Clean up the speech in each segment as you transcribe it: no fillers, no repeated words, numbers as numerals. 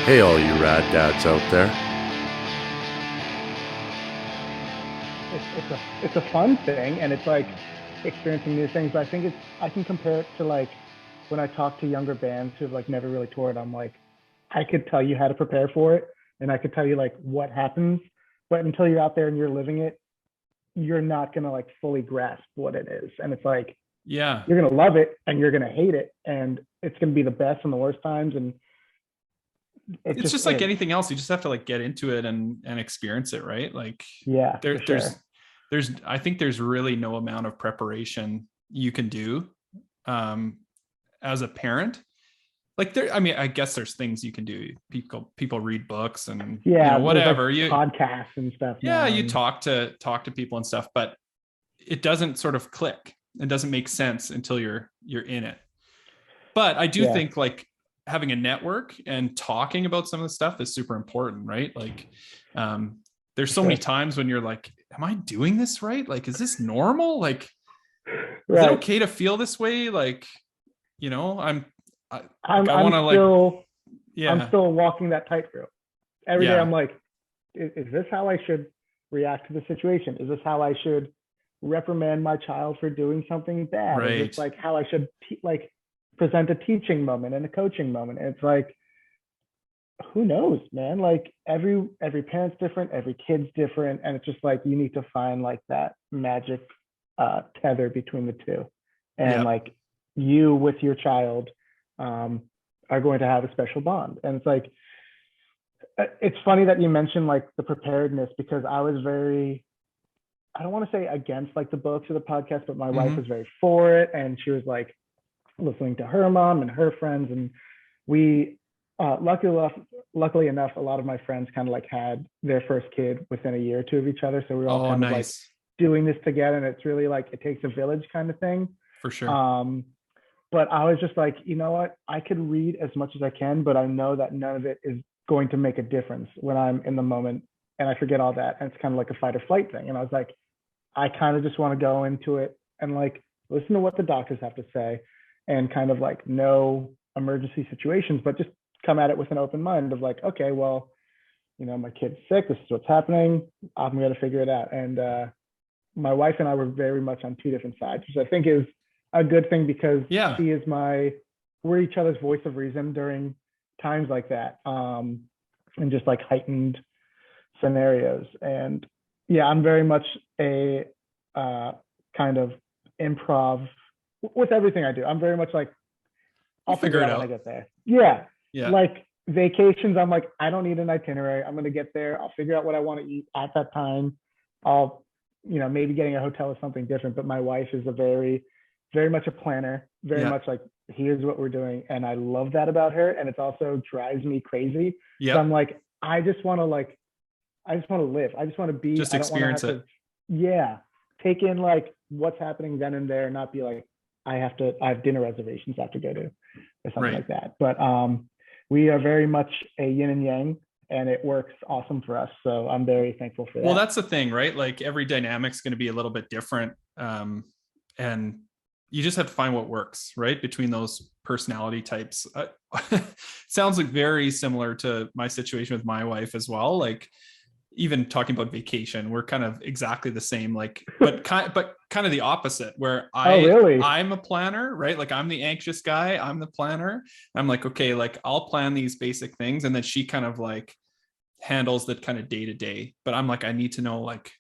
Hey, all you rad dads out there. It's a fun thing, and it's like experiencing new things. But I think I can compare it to like when I talk to younger bands who've like never really toured. I'm like, I could tell you how to prepare for it, and I could tell you like what happens, but until you're out there and you're living it, you're not gonna like fully grasp what it is. And it's like Yeah. you're gonna love it and you're gonna hate it, and it's gonna be the best and the worst times, and it It's just just like is. anything else. You just have to like get into it and experience it, right? Like Yeah, there for there's sure. there's I think there's really no amount of preparation you can do um as a parent. Like there, I mean, I guess there's things you can do. People read books and Yeah, there's like whatever. podcasts and stuff Yeah, now, you and talk to people and stuff, but it doesn't sort of click. It doesn't make sense until you're in it. But I do yeah, think like having a network and talking about some of the stuff is super important, right? Like there's for so many sure. times when you're like, am I doing this right? Like, is this normal? Like, is it Right. okay to feel this way? Like, you know, I'm I, like I'm I I'm want to like, still I'm yeah, still walking that tightrope. Every day yeah, I'm like, is this how I should react to the situation? Is this how I should reprimand my child for doing something bad? Is this right. like how I should like present a teaching moment and a coaching moment? And it's like, who knows, man? Like every parent's different, every kid's different, and it's just like you need to find like that magic tether between the two, and Yeah. like you with your child um, are going to have a special bond. And it's like it's funny that you mentioned like the preparedness, because I was very, I don't want to say against like the books or the podcast, but my wife Mm-hmm. was very for it, and she was like listening to her mom and her friends, and we luckily enough, a lot of my friends kind of like had their first kid within a year or two of each other, so we were all Oh, kind of like nice. doing this together, and it's really like it takes a village kind of thing. For sure. um but I was just like, you know what, I could read as much as I can, but I know that none of it is going to make a difference when I'm in the moment, and I forget all that, and it's kind of like a fight or flight thing. And I was like, I kind of just want to go into it and like listen to what the doctors have to say, and kind of like no emergency situations, but just come at it with an open mind of like, okay, well, my kid's sick. This is what's happening. I'm going to figure it out. And my wife and I were very much on two different sides, which I think is a good thing, because Yeah. we're each other's voice of reason during times like that, and just like heightened scenarios. And yeah, I'm very much a uh, kind of improv with everything I do. I'm very much like, You I'll figure figure it it out when I out. get there. Yeah. Yeah. Like vacations, I'm like, I don't need an itinerary. I'm going to get there. I'll figure out what I want to eat at that time. I'll, maybe getting a hotel is something different, but my wife is a very much a planner, very Yeah. much like, here's what we're doing. And I love that about her. And it's also drives me crazy. So I'm Yep. like, I just want to live. I just want to be, Just I don't want to experience have it. to, yeah, take in like what's happening then and there, not be like, I have dinner reservations I have to go to or something Right. like that. But we are very much a yin and yang, and it works awesome for us. So I'm very thankful for Well, that. that's the thing, right? Like every dynamic's going to be a little bit different. And you just have to find what works, right? Between those personality types. Sounds like very similar to my situation with my wife as well. Like even talking about vacation, we're kind of exactly the same, like, but kind of the opposite, where Oh, really? I'm a planner, right? Like I'm the anxious guy, I'm the planner. I'm like, okay, like I'll plan these basic things. And then she kind of like handles that kind of day to day. But I'm like, I need to know like,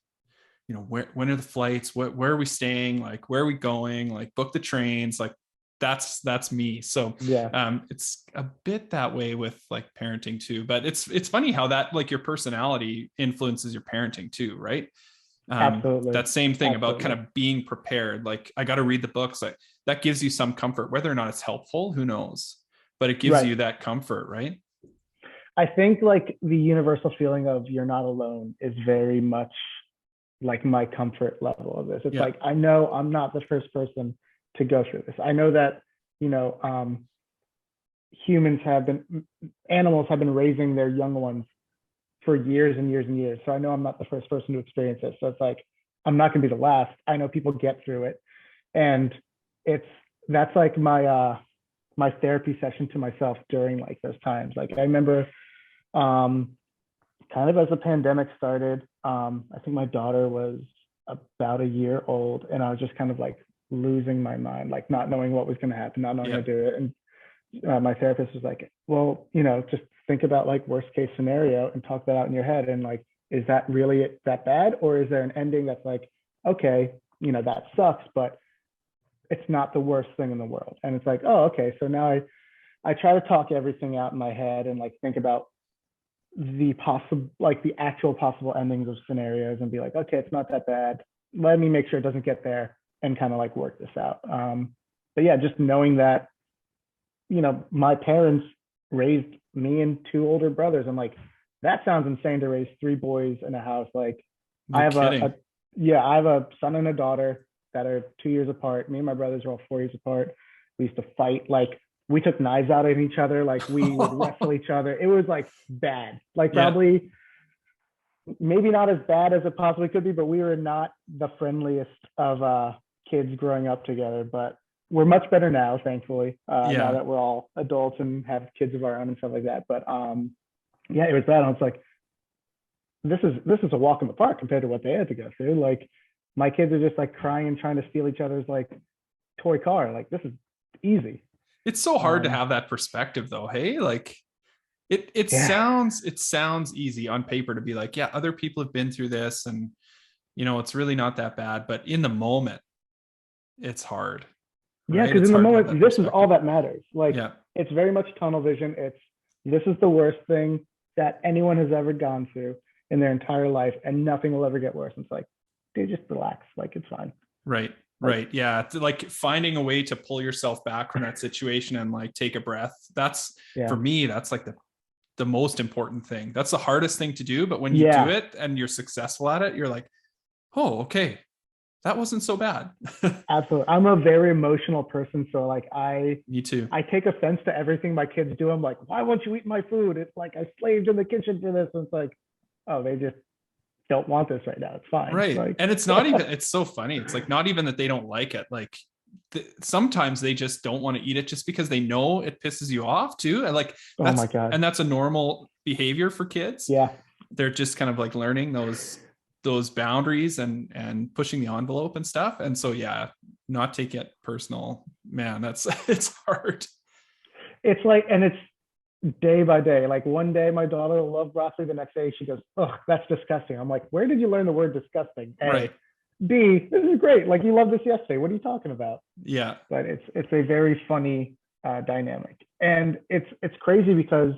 when are the flights, where are we staying, like where are we going, like book the trains, like that's me. So Yeah, it's a bit that way with like parenting too, but it's funny how that like your personality influences your parenting too, right? absolutely. That same thing about kind Absolutely. of being prepared, like I got to read the books, like that gives you some comfort, whether or not it's helpful, who knows, but it gives Right. you that comfort, right? I think like the universal feeling of you're not alone is very much like my comfort level of this. It's Yeah. like, I know I'm not the first person to go through this. I know that, you know, um, humans have been, animals have been raising their young ones for years and years and years. So I know I'm not the first person to experience it. So it's like, I'm not going to be the last. I know people get through it. And it's, that's like my therapy session to myself during like those times. Like I remember Kind of as the pandemic started, I think my daughter was about a year old, and I was just kind of like losing my mind, like not knowing what was going to happen, not knowing how Yeah. to do it. And my therapist was like, well, just think about like worst case scenario and talk that out in your head. And like, is that really that bad? Or is there an ending that's like, okay, that sucks, but it's not the worst thing in the world. And it's like, oh, okay. So now I try to talk everything out in my head and like think about the possible, like the actual possible endings of scenarios and be like, okay, it's not that bad. Let me make sure it doesn't get there and kind of like work this out. But yeah, just knowing that, my parents raised me and two older brothers. I'm like, that sounds insane to raise three boys in a house. Like I No have kidding. I have a son and a daughter that are 2 years apart. Me and my brothers are all 4 years apart. We used to fight. Like we took knives out at each other. Like we would wrestle each other. It was like bad. Like Yeah. probably maybe not as bad as it possibly could be, but we were not the friendliest of kids growing up together. But we're much better now, thankfully. Now Yeah. that we're all adults and have kids of our own and stuff like that. But yeah, it was bad. I was like, this is a walk in the park compared to what they had to go through. Like my kids are just like crying and trying to steal each other's like toy car. Like this is easy. It's so hard to have that perspective though. Hey, like it Yeah. sounds easy on paper to be like, yeah, other people have been through this and it's really not that bad. But in the moment, it's hard. Yeah, Right? because It's in the hard to have moment, that this is all perspective. that matters. Like Yeah. it's very much tunnel vision. This is the worst thing that anyone has ever gone through in their entire life, and nothing will ever get worse. It's like, dude, just relax. Like it's fine. Right. Right. Yeah. Like finding a way to pull yourself back from that situation and like take a breath. That's Yeah. for me, that's like the most important thing. That's the hardest thing to do. But when you do Yeah. it and you're successful at it, you're like, oh, okay, that wasn't so bad. Absolutely. I'm a very emotional person. So like Me too. I take offense to everything my kids do. I'm like, why won't you eat my food? It's like I slaved in the kitchen for this. And it's like, oh, they just don't want this right now. It's fine. Right. Like, And it's not even, it's so funny. It's like not even that they don't like it. Like sometimes they just don't want to eat it just because they know it pisses you off too. And like oh my God. and that's a normal behavior for kids. Yeah. They're just kind of like learning those boundaries and pushing the envelope and stuff. And so, yeah, not take it personal, man, it's hard. It's like, and it's day by day. Like one day my daughter will love broccoli. The next day she goes, oh, that's disgusting. I'm like, where did you learn the word disgusting? A. Right. B, this is great. Like you loved this yesterday. What are you talking about? Yeah. But it's a very funny dynamic. And it's crazy because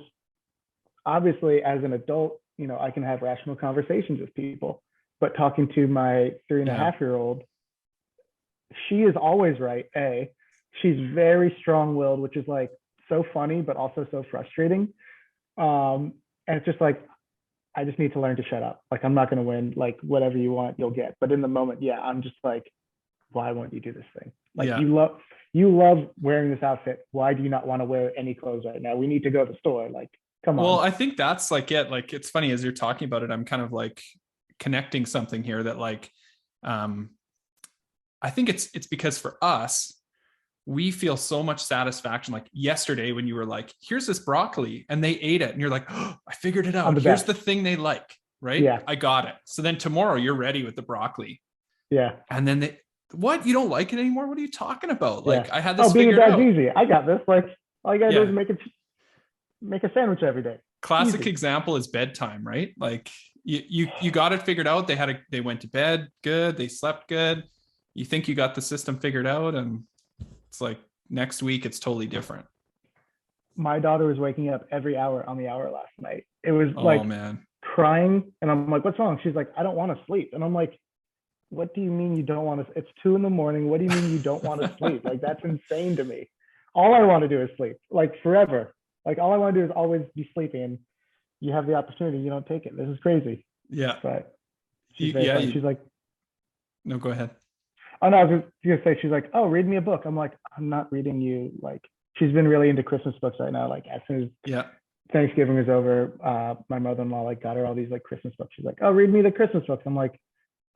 obviously as an adult, I can have rational conversations with people. But talking to my 3.5-year-old, she is always right. A, she's very strong-willed, which is like so funny, but also so frustrating. And it's just like, I just need to learn to shut up. Like, I'm not going to win. Like, whatever you want, you'll get. But in the moment, yeah, I'm just like, why won't you do this thing? Like, you love wearing this outfit. Why do you not want to wear any clothes right now? We need to go to the store. Like, come on. Well, I think that's like it. Like, it's funny as you're talking about it, I'm kind of like connecting something here that like, I think it's because for us, we feel so much satisfaction. Like yesterday when you were like, here's this broccoli and they ate it and you're like, oh, I figured it out. Here's the thing they like, right? Yeah. I got it. So then tomorrow you're ready with the broccoli. Yeah. And then what? You don't like it anymore? What are you talking about? Like I had this being figured a dad's out. easy. I got this. Like all you gotta do is make a sandwich every day. Classic Easy. example is bedtime, right? Like you got it figured out. They went to bed good. They slept good. You think you got the system figured out, and it's like next week it's totally different. My daughter was waking up every hour on the hour last night. It was man, crying, and I'm like, "What's wrong?" She's like, "I don't want to sleep," and I'm like, "What do you mean you don't want to? It's 2 a.m. What do you mean you don't want to sleep? Like that's insane to me. All I want to do is sleep, like forever. Like all I want to do is always be sleeping, and you have the opportunity, you don't take it. This is crazy." Yeah, but she's like, "No, go ahead." Oh no, I was gonna say, she's like, "Oh, read me a book." I'm like, "I'm not reading you." Like, she's been really into Christmas books right now. Like, as soon as Thanksgiving is over, my mother-in-law like got her all these like Christmas books. She's like, "Oh, read me the Christmas books." I'm like,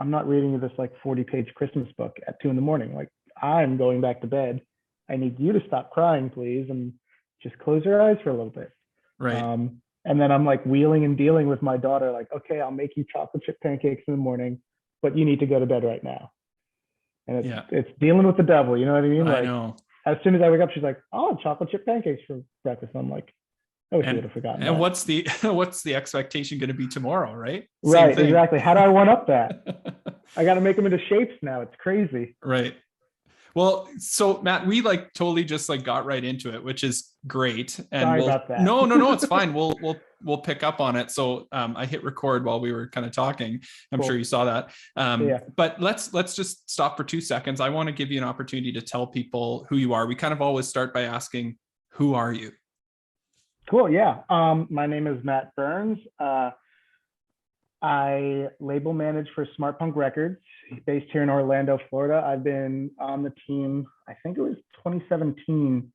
"I'm not reading you this like 40-page Christmas book at 2 a.m. Like, I'm going back to bed. I need you to stop crying, please, and just close your eyes for a little bit." Right. And then I'm like wheeling and dealing with my daughter, like, okay, I'll make you chocolate chip pancakes in the morning, but you need to go to bed right now. And Yeah, it's dealing with the devil, you know what I mean? I Like know. as soon as I wake up, she's like, oh, chocolate chip pancakes for breakfast. I'm like, I wish you would And have forgotten and that. what's the what's the expectation going to be tomorrow, right? Same Right, thing. exactly. How do I one up that? I got to make them into shapes now. It's crazy. Right. Well, so Matt, we like totally just like got right into it, which is great. And Sorry we'll about that. no, it's fine. We'll pick up on it. So I hit record while we were kind of talking. I'm Cool. sure you saw that. Yeah. But let's just stop for 2 seconds. I want to give you an opportunity to tell people who you are. We kind of always start by asking, who are you? Cool. Yeah. My name is Matt Burns. I label manage for Smartpunk Records, based here in Orlando, Florida. I've been on the team, I think it was 2017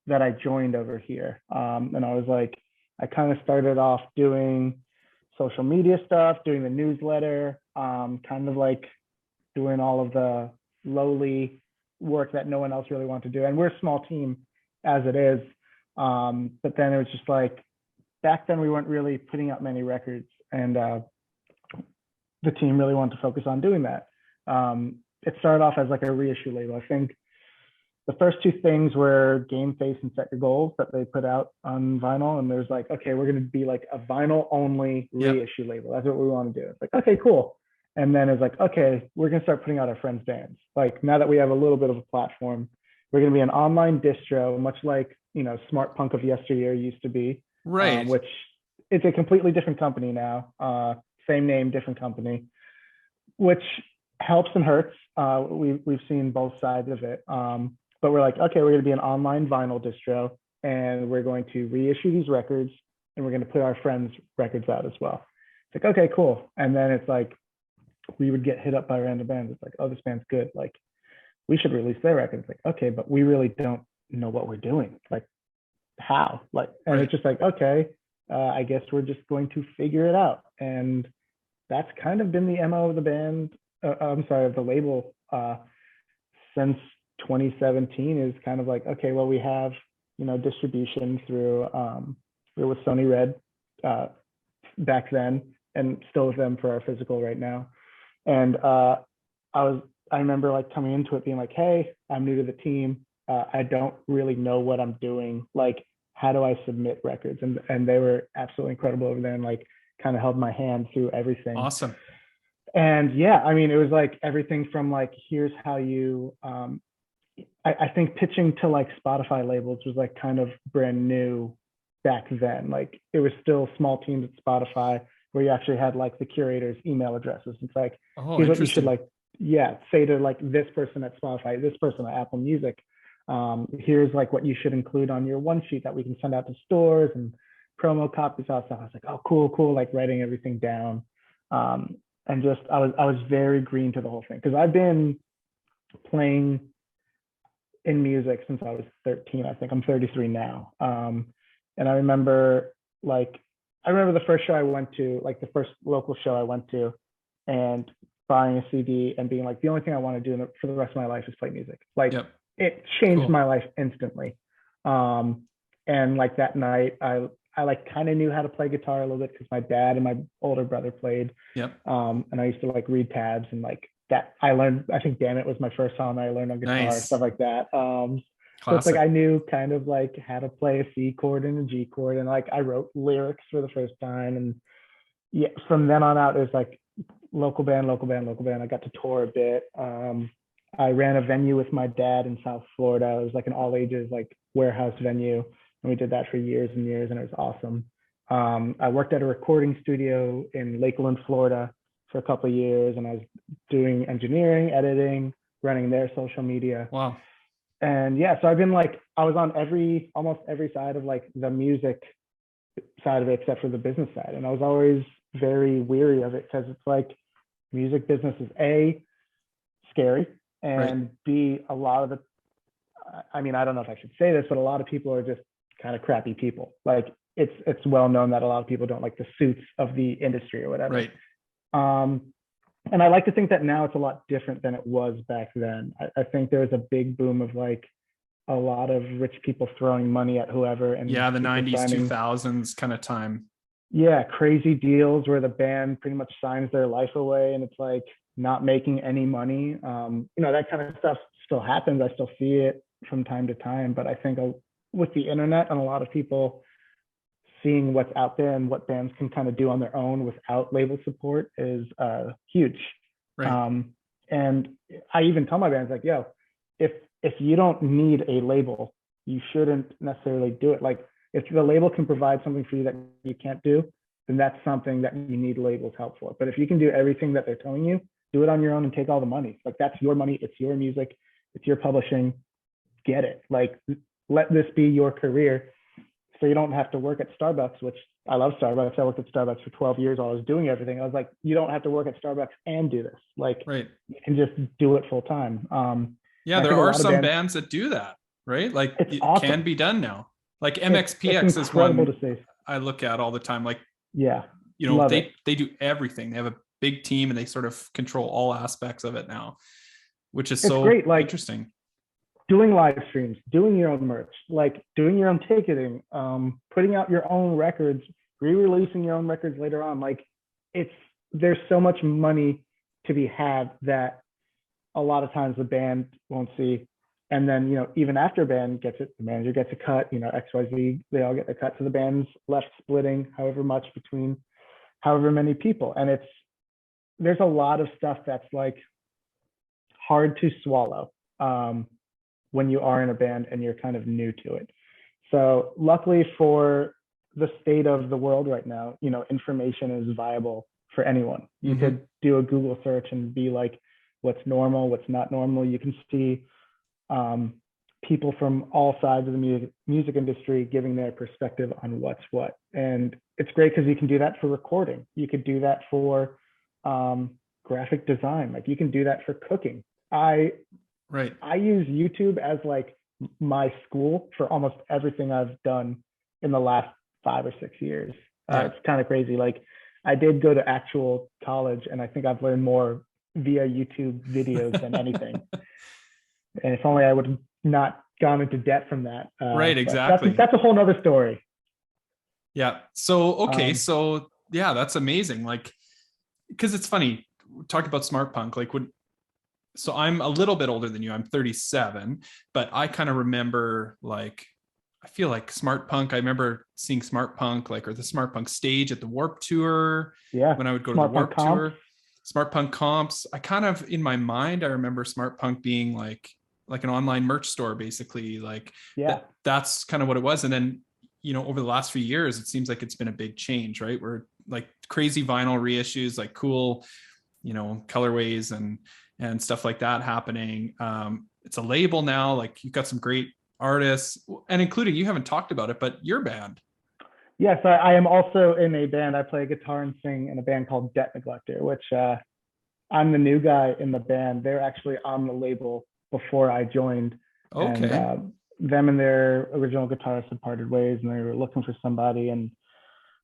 that I joined over here. And I was like, I kind of started off doing social media stuff, doing the newsletter, kind of like doing all of the lowly work that no one else really wanted to do. And we're a small team as it is. But then it was just like, back then we weren't really putting out many records. And the team really wanted to focus on doing that. It started off as like a reissue label. I think the first two things were Game Face and Set Your Goals that they put out on vinyl. And there's like, okay, we're going to be like a vinyl only reissue label. That's what we want to do. It's like, okay, cool. And then it's like, okay, we're going to start putting out our friends' bands. Like now that we have a little bit of a platform, we're going to be an online distro, much like, you know, Smartpunk of yesteryear used to be. Right. Which it's a completely different company now. Same name, different company, which helps and hurts. We've seen both sides of it. But we're like, okay, we're going to be an online vinyl distro, and we're going to reissue these records, and we're going to put our friends' records out as well. It's like, okay, cool. And then it's like, we would get hit up by random bands. It's like, oh, this band's good. Like, we should release their records. Like, okay, but we really don't know what we're doing. Like, how? Like, and It's just like, okay, I guess we're just going to figure it out. And that's kind of been the MO of the band. Of the label since 2017 is kind of like, okay, well, we have, you know, distribution through, we were with Sony Red back then and still with them for our physical right now. And I remember like coming into it being like, hey, I'm new to the team. I don't really know what I'm doing. Like, how do I submit records? And they were absolutely incredible over there and like kind of held my hand through everything. Awesome. And yeah, I mean, it was like everything from like, here's how you, I think pitching to like Spotify labels was like kind of brand new back then. Like it was still small teams at Spotify where you actually had like the curators' email addresses. It's like, here's what you should like, say to like this person at Spotify, this person at Apple Music. Here's like what you should include on your one sheet that we can send out to stores and promo copies, all stuff. I was like, oh, cool, like writing everything down. And just I was very green to the whole thing because I've been playing in music since I was 13. I think I'm 33 now. And I remember the first show I went to, like the first local show I went to, and buying a CD and being like, the only thing I want to do for the rest of my life is play music. Like it changed my life instantly. And like that night, I like kind of knew how to play guitar a little bit because my dad and my older brother played. And I used to like read tabs and like that. I learned, I think Damn It was my first song that I learned on guitar, stuff like that. So it's like I knew kind of like how to play a C chord and a G chord, and like I wrote lyrics for the first time. And yeah, from then on out, it was like local band. I got to tour a bit. I ran a venue with my dad in South Florida. It was like an all ages like warehouse venue. And we did that for years and years, and it was awesome. I worked at a recording studio in Lakeland, Florida for a couple of years, and I was doing engineering, editing, running their social media. Wow. And yeah, so I've been like, I was on almost every side of like the music side of it, except for the business side. And I was always very weary of it because it's like music business is A, scary, and B, a lot of the, I mean, I don't know if I should say this, but a lot of people are just kind of crappy people. Like it's well known that a lot of people don't like the suits of the industry or whatever. And I like to think that now it's a lot different than it was back then. I think there was a big boom of like a lot of rich people throwing money at whoever. And the 90s, 2000s kind of time. yeah, crazy deals where the band pretty much signs their life away and it's like not making any money. That kind of stuff still happens. I still see it from time to time, but I think with the internet and a lot of people seeing what's out there and what bands can kind of do on their own without label support is huge. Right. And I even tell my bands like, yo, if you don't need a label, you shouldn't necessarily do it. Like if the label can provide something for you that you can't do, then that's something that you need labels help for. But if you can do everything that they're telling you, do it on your own and take all the money. Like that's your money, it's your music, it's your publishing. Get it. Like let this be your career. So you don't have to work at Starbucks, which I love Starbucks. I worked at Starbucks for 12 years while I was doing everything. I was like, you don't have to work at Starbucks and do this. Like Right. you can just do it full time. Yeah, there are some bands that do that, right? Like it awesome. Can be done now. Like MXPX is one to see. I look at all the time. Like, yeah, they do everything. They have a big team and they sort of control all aspects of it now, which is so great. Like interesting. Doing live streams, doing your own merch, like doing your own ticketing, putting out your own records, re-releasing your own records later on. Like there's so much money to be had that a lot of times the band won't see. And then, even after a band gets it, the manager gets a cut, XYZ, they all get a cut. So the band's left splitting however much between however many people. And there's a lot of stuff that's like hard to swallow when you are in a band and you're kind of new to it. So luckily for the state of the world right now, information is viable for anyone. You could do a Google search and be like, what's normal, what's not normal. You can see people from all sides of the music industry giving their perspective on what's what. And it's great because you can do that for recording. You could do that for graphic design. Like you can do that for cooking. I use YouTube as like my school for almost everything I've done in the last 5 or 6 years. It's kind of crazy. Like I did go to actual college and I think I've learned more via YouTube videos than anything. And if only I would have not gone into debt from that. Right, exactly. That's a whole nother story. Yeah. So, okay. So yeah, that's amazing. Like, because it's funny, talk about Smartpunk, like so I'm a little bit older than you. I'm 37, but I kind of remember like, I feel like Smartpunk, I remember seeing Smartpunk or the Smartpunk stage at the Warp Tour. Yeah. When I would go to the Warp Tour, Smartpunk comps. I kind of, in my mind, I remember Smartpunk being like an online merch store, basically. Like, that's kind of what it was. And then, over the last few years, it seems like it's been a big change, right? Where like crazy vinyl reissues, like cool, colorways and stuff like that happening. It's a label now. Like you've got some great artists, and including, you haven't talked about it, but your band. Yes, I am also in a band. I play guitar and sing in a band called Debt Neglector, which I'm the new guy in the band. They're actually on the label before I joined. Okay. And them and their original guitarist had parted ways, and they were looking for somebody. And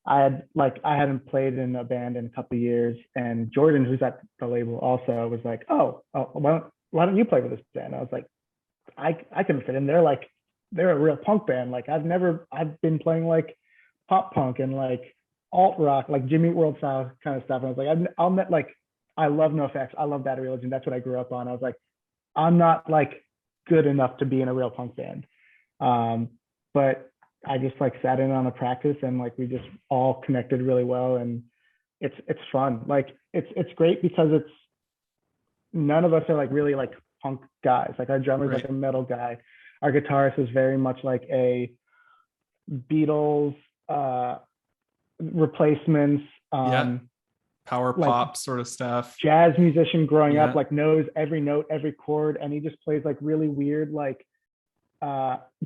I hadn't played in a band in a couple of years. And Jordan, who's at the label, also was like, "Oh, why don't you play with this band?" I was like, I couldn't fit in. They're a real punk band. Like I've been playing like pop punk and like alt rock, like Jimmy Eat World style kind of stuff. And I was like, I love NoFX. I love Bad Religion. That's what I grew up on. I was like, I'm not like good enough to be in a real punk band. But I just like sat in on a practice and like we just all connected really well, and it's fun. Like it's great because none of us are like really like punk guys. Like our drummer's like a metal guy. Our guitarist is very much like a Beatles replacements, power pop sort of stuff, jazz musician growing up, like knows every note, every chord, and he just plays like really weird like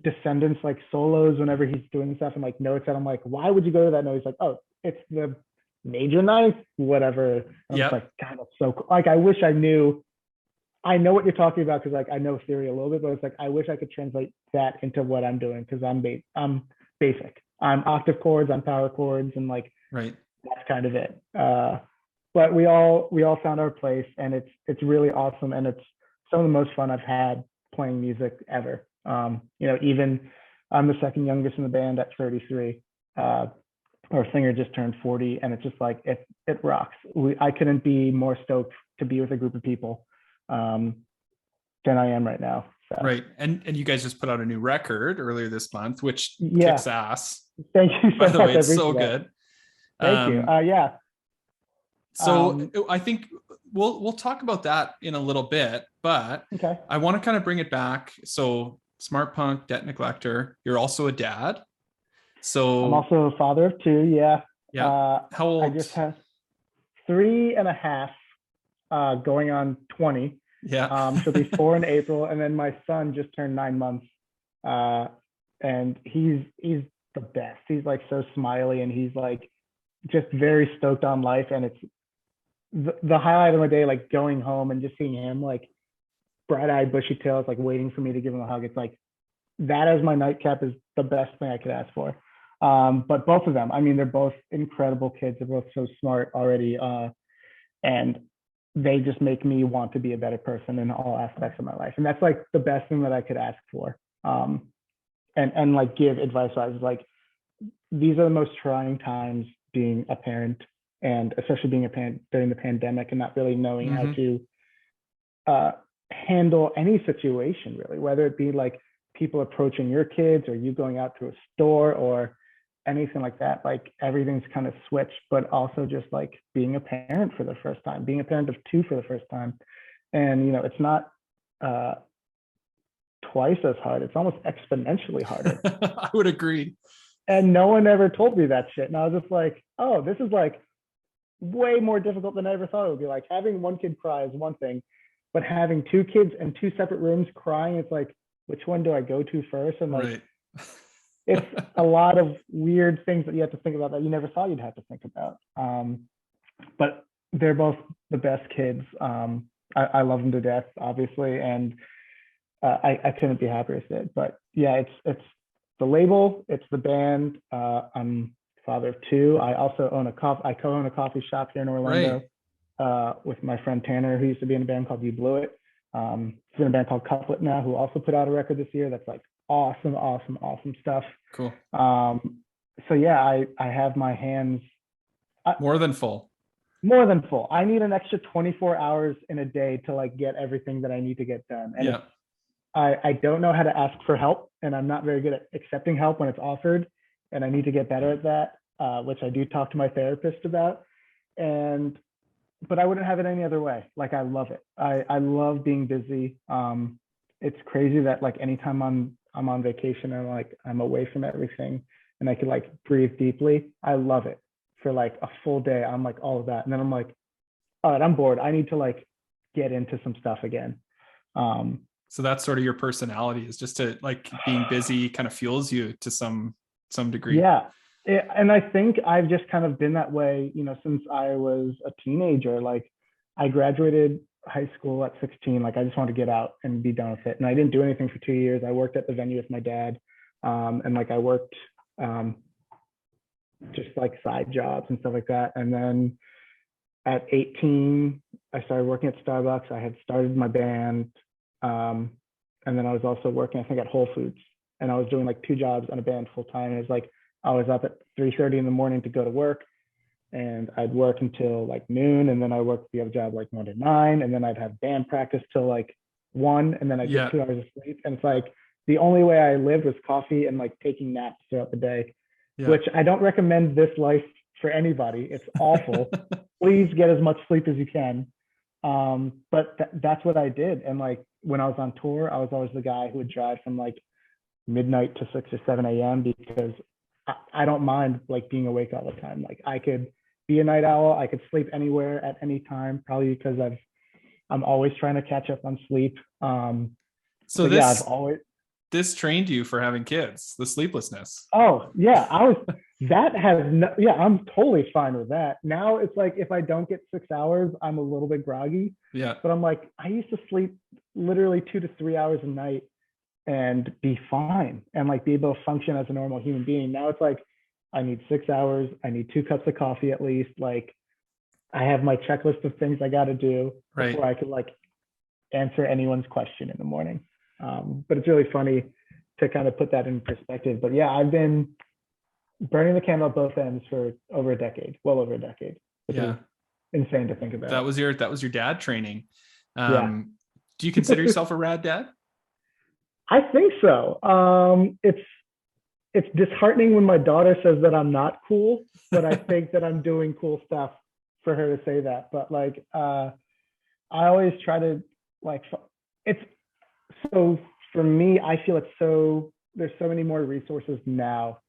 Descendants like solos whenever he's doing stuff and like notes that I'm like, why would you go to that note? He's like, oh, it's the major ninth, whatever. I'm like, God, that's so cool. Like I wish I know what you're talking about because like I know theory a little bit, but it's like I wish I could translate that into what I'm doing because I'm basic. I'm octave chords, I'm power chords, and like that's kind of it. But we all found our place, and it's really awesome, and it's some of the most fun I've had playing music ever. Even I'm the second youngest in the band at 33. our singer just turned 40, and it's just like it rocks. I couldn't be more stoked to be with a group of people than I am right now. So. Right. And you guys just put out a new record earlier this month, which Yeah. kicks ass. Thank you so By the much. way, it's so good. Thank you. Yeah. So I think we'll talk about that in a little bit, but okay. I want to kind of bring it back. So Smartpunk, Debt Neglector, you're also a dad. So I'm also a father of two. Yeah. Yeah. How old? I just have 3.5, going on 20. Yeah. She'll be 4 in April, and then my son just turned 9 months, and he's the best. He's like so smiley, and he's like just very stoked on life. And it's the highlight of my day, like going home and just seeing him like bright-eyed, bushy-tailed, like waiting for me to give him a hug. It's like that as my nightcap is the best thing I could ask for. But both of them, I mean, they're both incredible kids. They're both so smart already, and they just make me want to be a better person in all aspects of my life. And that's like the best thing that I could ask for. And like give advice. I was like, these are the most trying times being a parent, and especially being a parent during the pandemic and not really knowing how to handle any situation, really, whether it be like people approaching your kids or you going out to a store or anything like that. Like everything's kind of switched, but also just like being a parent for the first time, being a parent of two for the first time. And, it's not twice as hard. It's almost exponentially harder. I would agree. And no one ever told me that shit. And I was just like, oh, this is like way more difficult than I ever thought it would be. Like having one kid cry is one thing, but having two kids in two separate rooms crying, it's like, which one do I go to first? And like, right. It's a lot of weird things that you have to think about that you never thought you'd have to think about. But they're both the best kids. I love them to death, obviously, and I couldn't be happier with it. But yeah, it's the label, it's the band. I'm father of two. I also own I co-own a coffee shop here in Orlando, with my friend Tanner, who used to be in a band called You Blew It. He's in a band called Couplet now, who also put out a record this year that's like awesome stuff. Cool. So yeah, I have my hands more than full. I need an extra 24 hours in a day to like get everything that I need to get done. And I don't know how to ask for help, and I'm not very good at accepting help when it's offered, and I need to get better at that, which I do talk to my therapist about. But I wouldn't have it any other way. Like I love it. I love being busy. It's crazy that like anytime I'm on vacation and like I'm away from everything and I can like breathe deeply, I love it. For like a full day, I'm like all of that. And then I'm like, all right, I'm bored. I need to like get into some stuff again. So that's sort of your personality, is just to like being busy kind of fuels you to some degree. Yeah. And I think I've just kind of been that way, since I was a teenager. Like I graduated high school at 16. Like I just wanted to get out and be done with it. And I didn't do anything for 2 years. I worked at the venue with my dad. And like I worked just like side jobs and stuff like that. And then at 18, I started working at Starbucks. I had started my band. And then I was also working, I think, at Whole Foods. And I was doing like 2 jobs on a band full time. And it was like, I was up at 3:30 in the morning to go to work, and I'd work until like noon. And then I worked the other job like 1 to 9. And then I'd have band practice till like 1. And then I'd get 2 hours of sleep. And it's like, the only way I lived was coffee and like taking naps throughout the day, which I don't recommend this life for anybody. It's awful. Please get as much sleep as you can. But that's what I did. And like when I was on tour, I was always the guy who would drive from like midnight to 6 or 7 a.m. because I don't mind like being awake all the time. Like I could be a night owl. I could sleep anywhere at any time, probably because I'm always trying to catch up on sleep. So this, I've always, this trained you for having kids, the sleeplessness. Oh yeah. I'm totally fine with that. Now it's like, if I don't get 6 hours, I'm a little bit groggy. Yeah. But I'm like, I used to sleep literally 2 to 3 hours a night and be fine and like be able to function as a normal human being. Now it's like, I need 6 hours. I need 2 cups of coffee at least. Like I have my checklist of things I got to do before I could like answer anyone's question in the morning. But it's really funny to kind of put that in perspective. But yeah, I've been burning the candle at both ends for over a decade, well over a decade, which is Yeah. insane to think about. That was your dad training. Yeah. Do you consider yourself a rad dad? I think so. It's disheartening when my daughter says that I'm not cool, but I think that I'm doing cool stuff for her to say that. But like, I always try to like, it's so for me, I feel it's so there's so many more resources now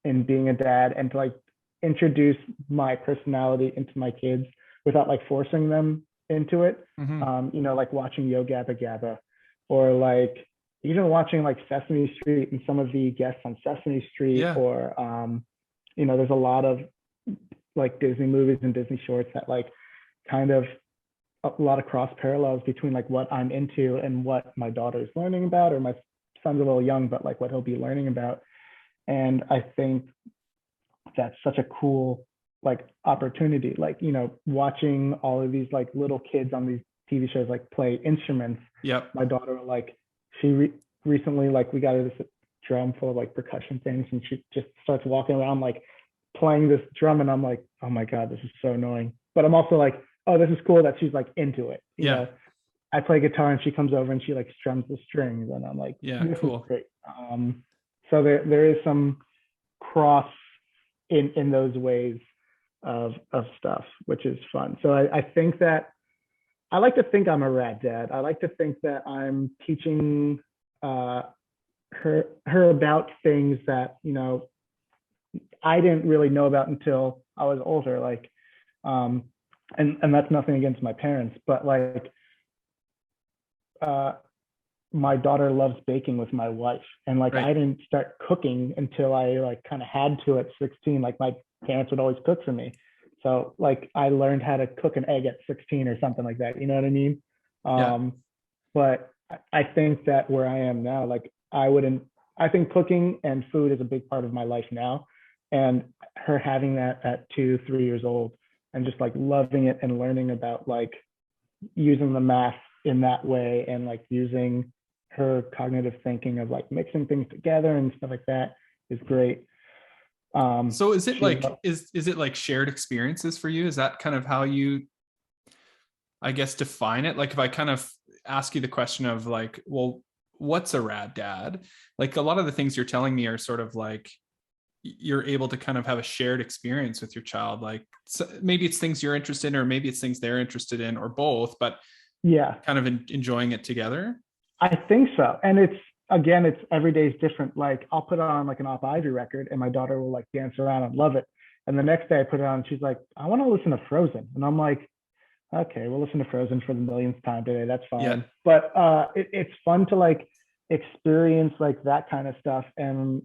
in being a dad and to like introduce my personality into my kids without like forcing them into it. Mm-hmm. Like watching Yo Gabba Gabba or like even watching like Sesame Street and some of the guests on Sesame Street Yeah. or there's a lot of like Disney movies and Disney shorts that like kind of a lot of cross parallels between like what I'm into and what my daughter's learning about, or my son's a little young, but like what he'll be learning about. And I think that's such a cool like opportunity, like, watching all of these like little kids on these TV shows like play instruments. Yep. My daughter like recently like we got her this drum full of like percussion things and she just starts walking around like playing this drum and I'm like, oh my God, this is so annoying. But I'm also like, oh, this is cool that she's like into it. You know, I play guitar and she comes over and she like strums the strings and I'm like, yeah, this cool. is great. So there is some cross in those ways of stuff, which is fun. So I think that I like to think I'm a rad dad. I like to think that I'm teaching her about things that I didn't really know about until I was older. Like, and that's nothing against my parents, but like, my daughter loves baking with my wife, and like Right. I didn't start cooking until I like kind of had to at 16. Like my parents would always cook for me, so like I learned how to cook an egg at 16 or something like that. You know what I mean? Yeah. But I think that where I am now, like I think cooking and food is a big part of my life now, and her having that at 2, 3 years old and just like loving it and learning about like using the math in that way and like using her cognitive thinking of like mixing things together and stuff like that is great. So is it like is it like shared experiences for you? Is that kind of how you, I guess, define it? Like if I kind of ask you the question of like, well, what's a rad dad? Like a lot of the things you're telling me are sort of like you're able to kind of have a shared experience with your child. Like so maybe it's things you're interested in, or maybe it's things they're interested in, or both, but yeah, kind of enjoying it together. I think so. And it's every day is different. Like I'll put on like an Op Ivy record and my daughter will like dance around and love it. And the next day I put it on and she's like, I want to listen to Frozen. And I'm like, okay, we'll listen to Frozen for the millionth time today. That's fine. Yeah. But it's fun to like experience like that kind of stuff. And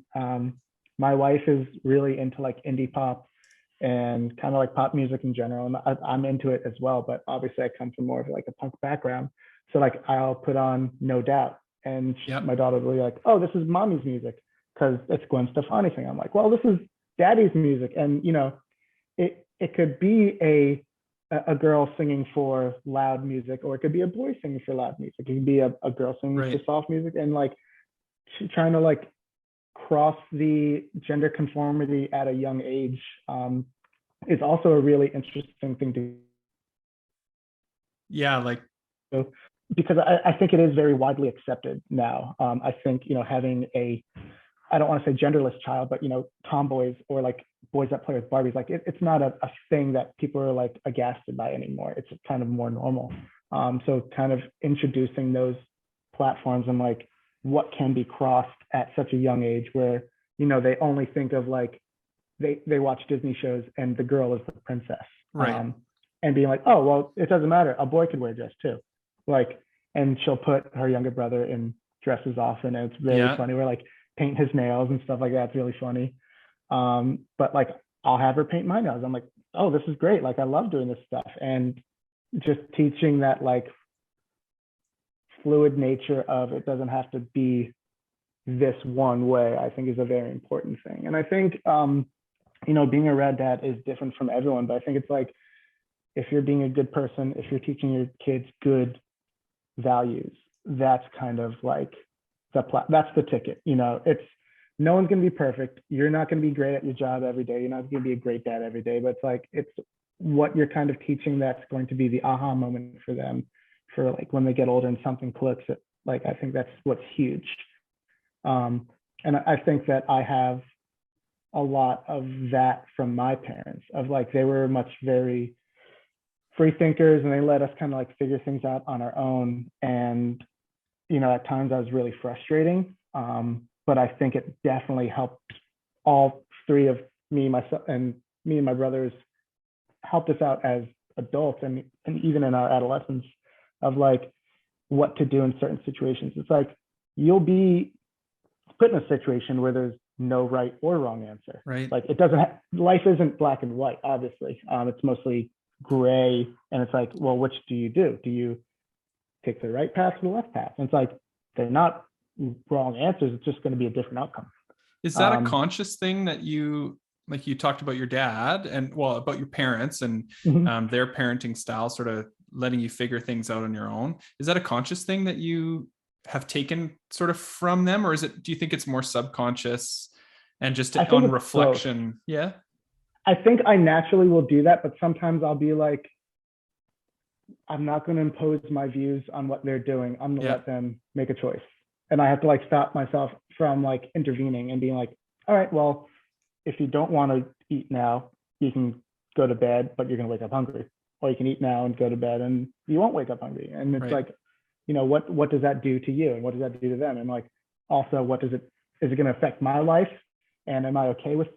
my wife is really into like indie pop and kind of like pop music in general. And I'm into it as well. But obviously I come from more of like a punk background. So like I'll put on No Doubt. And my daughter will be like, oh, this is mommy's music because it's Gwen Stefani thing. I'm like, well, this is daddy's music. And it could be a girl singing for loud music, or it could be a boy singing for loud music. It could be a girl singing for soft music, and like she's trying to like cross the gender conformity at a young age is also a really interesting thing to. Yeah, like because I think it is very widely accepted now. I think having I don't want to say genderless child, but tomboys or like boys that play with Barbies, like it's not a thing that people are like aghast by anymore. It's kind of more normal. So kind of introducing those platforms and like what can be crossed at such a young age where they only think of like they watch Disney shows and the girl is the princess, right. And being like, oh well, it doesn't matter, a boy could wear a dress too, like, and she'll put her younger brother in dresses often, and it's very funny. We're like paint his nails and stuff like that. It's really funny. But like I'll have her paint my nails. I'm like, oh, this is great. Like I love doing this stuff. And just teaching that like fluid nature of it doesn't have to be this one way, I think is a very important thing. And I think, being a rad dad is different from everyone, but I think it's like, if you're being a good person, if you're teaching your kids good values, that's kind of like that's the ticket. It's no one's going to be perfect. You're not going to be great at your job every day. You're not going to be a great dad every day, but it's like, it's what you're kind of teaching that's going to be the aha moment for them, for like when they get older and something clicks. Like, I think that's what's huge. And I think that I have a lot of that from my parents, of like, they were very free thinkers, and they let us kind of like figure things out on our own. And, you know, at times I was really frustrating. But I think it definitely helped all three of me, myself, and me and my brothers, helped us out as adults, and even in our adolescence, of like what to do in certain situations. It's like, you'll be put in a situation where there's no right or wrong answer. Right. Like, it doesn't life isn't black and white, obviously. It's mostly gray. And it's like, well, which do you do? Do you take the right path or the left path? And it's like, they're not wrong answers. It's just going to be a different outcome. Is that a conscious thing that you, like, you talked about your dad and, well, about your parents and their parenting style, sort of letting you figure things out on your own? Is that a conscious thing that you have taken sort of from them, or do you think it's more subconscious and just on reflection? Both. Yeah. I think I naturally will do that, but sometimes I'll be like, I'm not going to impose my views on what they're doing. I'm going to let them make a choice. And I have to like stop myself from like intervening and being like, all right, well, if you don't want to eat now, you can go to bed, but you're going to wake up hungry. Or you can eat now and go to bed and you won't wake up hungry. And it's like, you know, what does that do to you? And what does that do to them? And like, also, is it going to affect my life? And am I okay with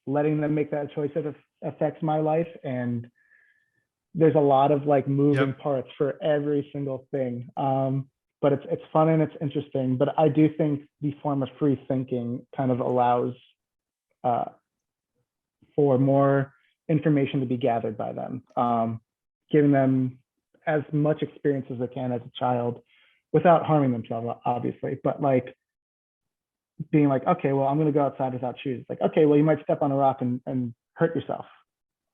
letting them make that choice that affects my life? And there's a lot of like moving parts for every single thing. But it's fun and it's interesting. But I do think the form of free thinking kind of allows for more information to be gathered by them, giving them as much experience as they can as a child without harming themselves, obviously. But like being like, okay, well, I'm going to go outside without shoes. Like, okay, well, you might step on a rock and hurt yourself,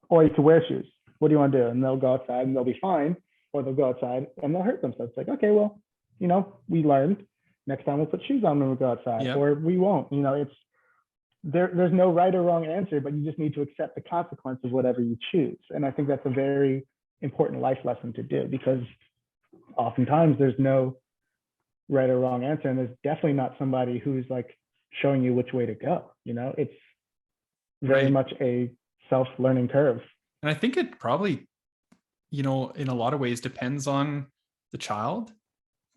or you could wear shoes. What do you want to do? And they'll go outside and they'll be fine, or they'll go outside and they'll hurt themselves. It's like, okay, well, you know, we learned. Next time we'll put shoes on when we go outside, or we won't. You know, it's there's no right or wrong answer, but you just need to accept the consequence of whatever you choose. And I think that's a very important life lesson to do, because oftentimes there's no right or wrong answer, and there's definitely not somebody who's like showing you which way to go. You know, it's very much a self-learning curve. And I think it probably, you know, in a lot of ways depends on the child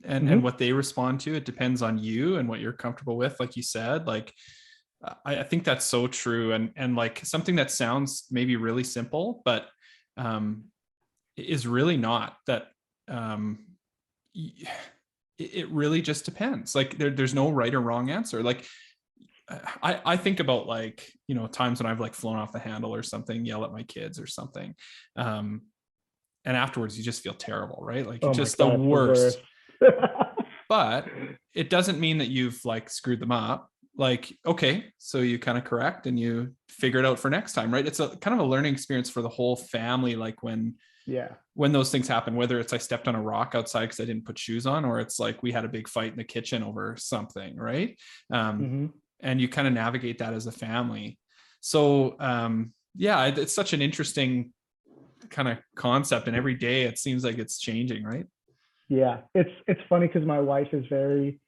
and what they respond to. It depends on you and what you're comfortable with. Like you said, like, I think that's so true. And like something that sounds maybe really simple, but is really not that. It really just depends. Like there's no right or wrong answer. Like I think about, like, you know, times when I've like flown off the handle or something, yell at my kids or something. And afterwards you just feel terrible, right? Like it's just the worst. But it doesn't mean that you've like screwed them up. Like, okay, so you kind of correct and you figure it out for next time, right? It's a kind of a learning experience for the whole family. Like when those things happen, whether it's I stepped on a rock outside because I didn't put shoes on, or it's like we had a big fight in the kitchen over something, right? And you kind of navigate that as a family. So it's such an interesting kind of concept, and every day it seems like it's changing, right? Yeah, it's funny because my wife is very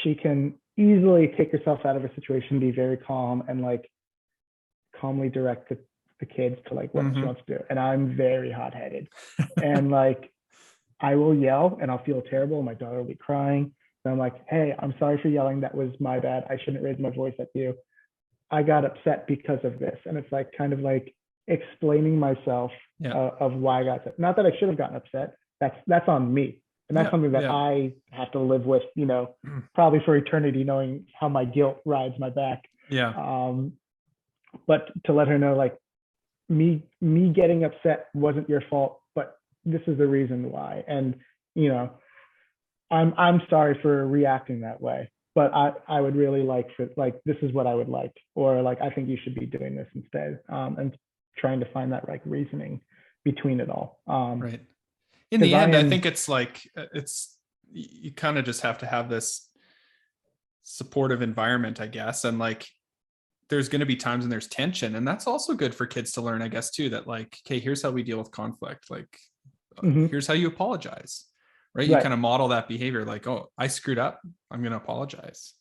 she can easily take herself out of a situation, be very calm, and like calmly direct the kids to like what she wants to do. And I'm very hot-headed. And like I will yell and I'll feel terrible. My daughter will be crying. And I'm like, hey, I'm sorry for yelling. That was my bad. I shouldn't raise my voice at you. I got upset because of this. And it's like kind of like explaining myself of why I got upset. Not that I should have gotten upset. That's on me. And that's something that I have to live with, you know, probably for eternity, knowing how my guilt rides my back. But to let her know, like, me getting upset wasn't your fault, but this is the reason why. And, you know, I'm sorry for reacting that way, but I would really like for, like, this is what I would like, or like, I think you should be doing this instead. And trying to find that like reasoning between it all. Right. In the end, I think it's like, you kind of just have to have this supportive environment, I guess. And like, there's going to be times when there's tension, and that's also good for kids to learn, I guess, too, that like, okay, here's how we deal with conflict. Like, here's how you apologize, right? You kind of model that behavior, like, oh, I screwed up, I'm going to apologize.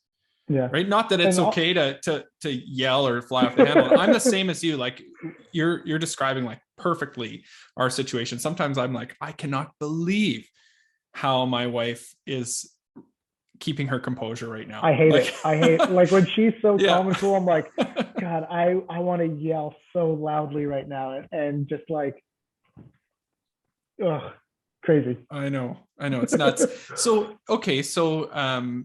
Yeah. Right. Not that it's okay to yell or fly off the handle. I'm the same as you. Like, you're describing like perfectly our situation. Sometimes I'm like, I cannot believe how my wife is keeping her composure right now. I hate like, it. I hate like when she's so Yeah. calm and cool. I'm like, God, I want to yell so loudly right now and just like, ugh, crazy. I know it's nuts. So okay, so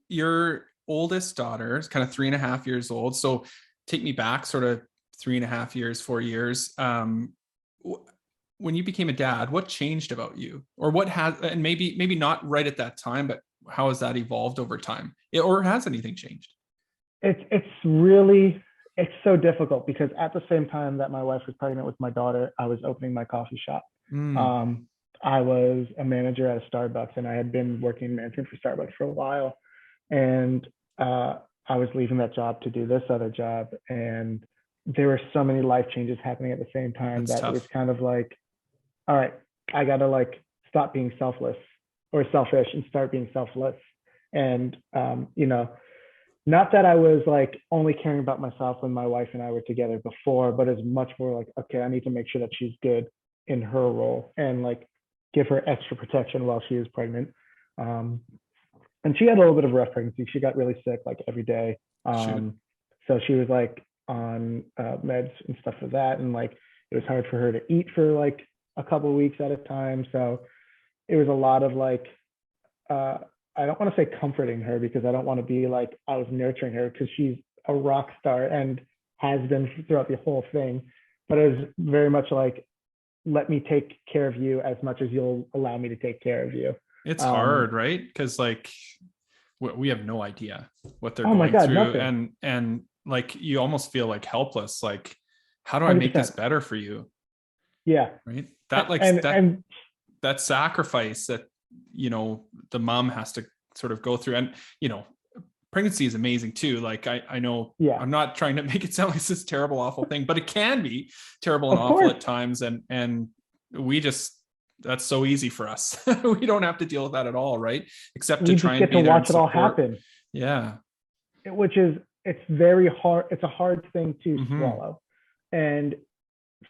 your oldest daughter is kind of 3.5 years old. So take me back sort of 3.5 years, 4 years. When you became a dad, what changed about you, or what has, and maybe not right at that time, but how has that evolved over time, or has anything changed? It's really, it's so difficult because at the same time that my wife was pregnant with my daughter, I was opening my coffee shop. I was a manager at a Starbucks, and I had been working in management for Starbucks for a while. And I was leaving that job to do this other job. And there were so many life changes happening at the same time that it was kind of like, all right, I got to like stop being selfless or selfish and start being selfless. And, not that I was like only caring about myself when my wife and I were together before, but it's much more like, okay, I need to make sure that she's good in her role and like give her extra protection while she is pregnant. And she had a little bit of a rough pregnancy. She got really sick like every day. So she was like on meds and stuff for that. And like, it was hard for her to eat for like a couple of weeks at a time. So it was a lot of like, I don't want to say comforting her because I don't want to be like I was nurturing her, because she's a rock star and has been throughout the whole thing. But it was very much like, let me take care of you as much as you'll allow me to take care of you. It's hard, right? Because like we have no idea what they're going through. Nothing. And like you almost feel like helpless. Like, how do I 100%. Make this better for you? Yeah. Right. That like that sacrifice that, the mom has to sort of go through. And, pregnancy is amazing too. Like I know, I'm not trying to make it sound like this terrible, awful thing, but it can be terrible and awful at times. And we just, that's so easy for us. We don't have to deal with that at all. Right. Except to try and be there and support. Watch it all happen. Yeah. It's very hard. It's a hard thing to swallow, and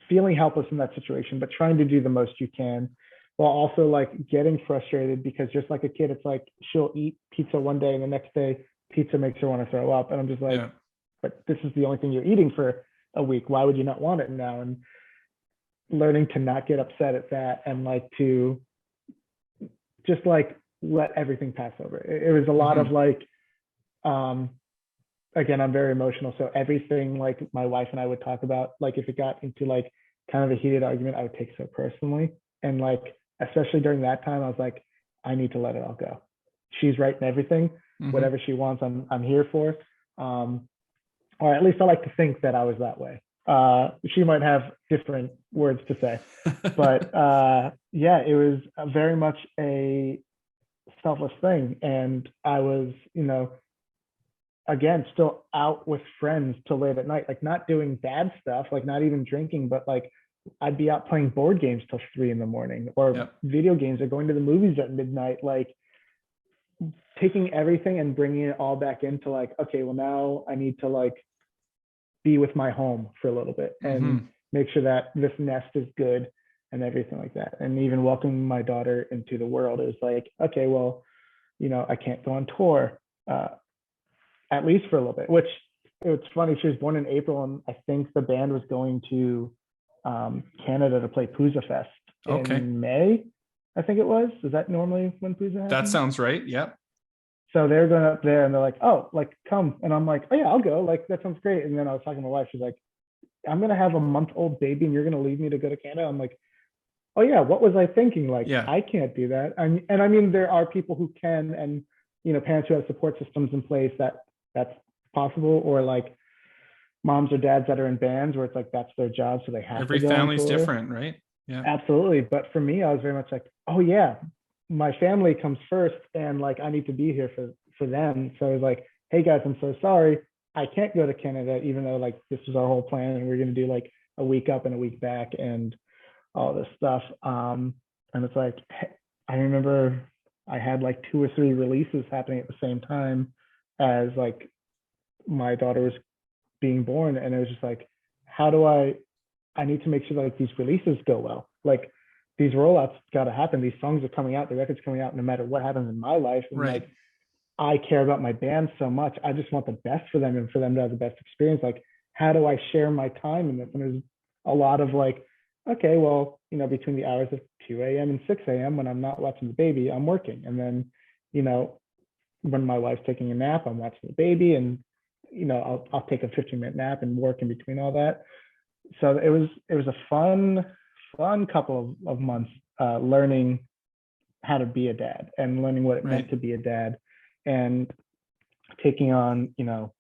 feeling helpless in that situation, but trying to do the most you can, while also like getting frustrated because just like a kid, it's like she'll eat pizza one day and the next day pizza makes her want to throw up. And I'm just like, but this is the only thing you're eating for a week. Why would you not want it now? And learning to not get upset at that and like to just like let everything pass over. It was a lot of like, again, I'm very emotional. So everything like my wife and I would talk about, like if it got into like kind of a heated argument, I would take so personally. And like, especially during that time, I was like, I need to let it all go. She's right in everything. Whatever she wants, I'm here for. Or at least I like to think that I was that way. She might have different words to say, but it was very much a selfless thing. And I was, again, still out with friends till late at night, like not doing bad stuff, like not even drinking, but like I'd be out playing board games till 3 a.m. or video games, or going to the movies at midnight, like taking everything and bringing it all back into like, okay, well now I need to like be with my home for a little bit and make sure that this nest is good and everything like that. And even welcoming my daughter into the world is like, okay, well, I can't go on tour, at least for a little bit, which it's funny. She was born in April, and I think the band was going to Canada to play Pooza Fest in May, I think it was. Is that normally when Pooza happens? That sounds right. Yep. So they're going up there and they're like, oh, like come. And I'm like, oh yeah, I'll go. Like, that sounds great. And then I was talking to my wife. She's like, I'm going to have a month-old baby and you're going to leave me to go to Canada. I'm like, oh yeah, what was I thinking? Like, I can't do that. And I mean, there are people who can, and, parents who have support systems in place that's possible, or like moms or dads that are in bands where it's like, that's their job. So they have every to go family's different, right? Yeah, absolutely. But for me, I was very much like, oh yeah, my family comes first, and like I need to be here for them. So I was like, hey guys, I'm so sorry. I can't go to Canada, even though like this was our whole plan and we're going to do like a week up and a week back and all this stuff. And it's like, I remember I had like 2 or 3 releases happening at the same time as like my daughter was being born. And it was just like, how do I need to make sure that like these releases go well. Like these rollouts got to happen. These songs are coming out, the record's coming out no matter what happens in my life. And Right. like, I care about my band so much. I just want the best for them and for them to have the best experience. Like, how do I share my time in this? And there's a lot of like, okay, well, you know, between the hours of 2 a.m. and 6 a.m. when I'm not watching the baby, I'm working. And then, you know, when my wife's taking a nap, I'm watching the baby and, you know, I'll take a 15-minute nap and work in between all that. So it was a fun couple of months learning how to be a dad and learning what it meant to be a dad and taking on, you know,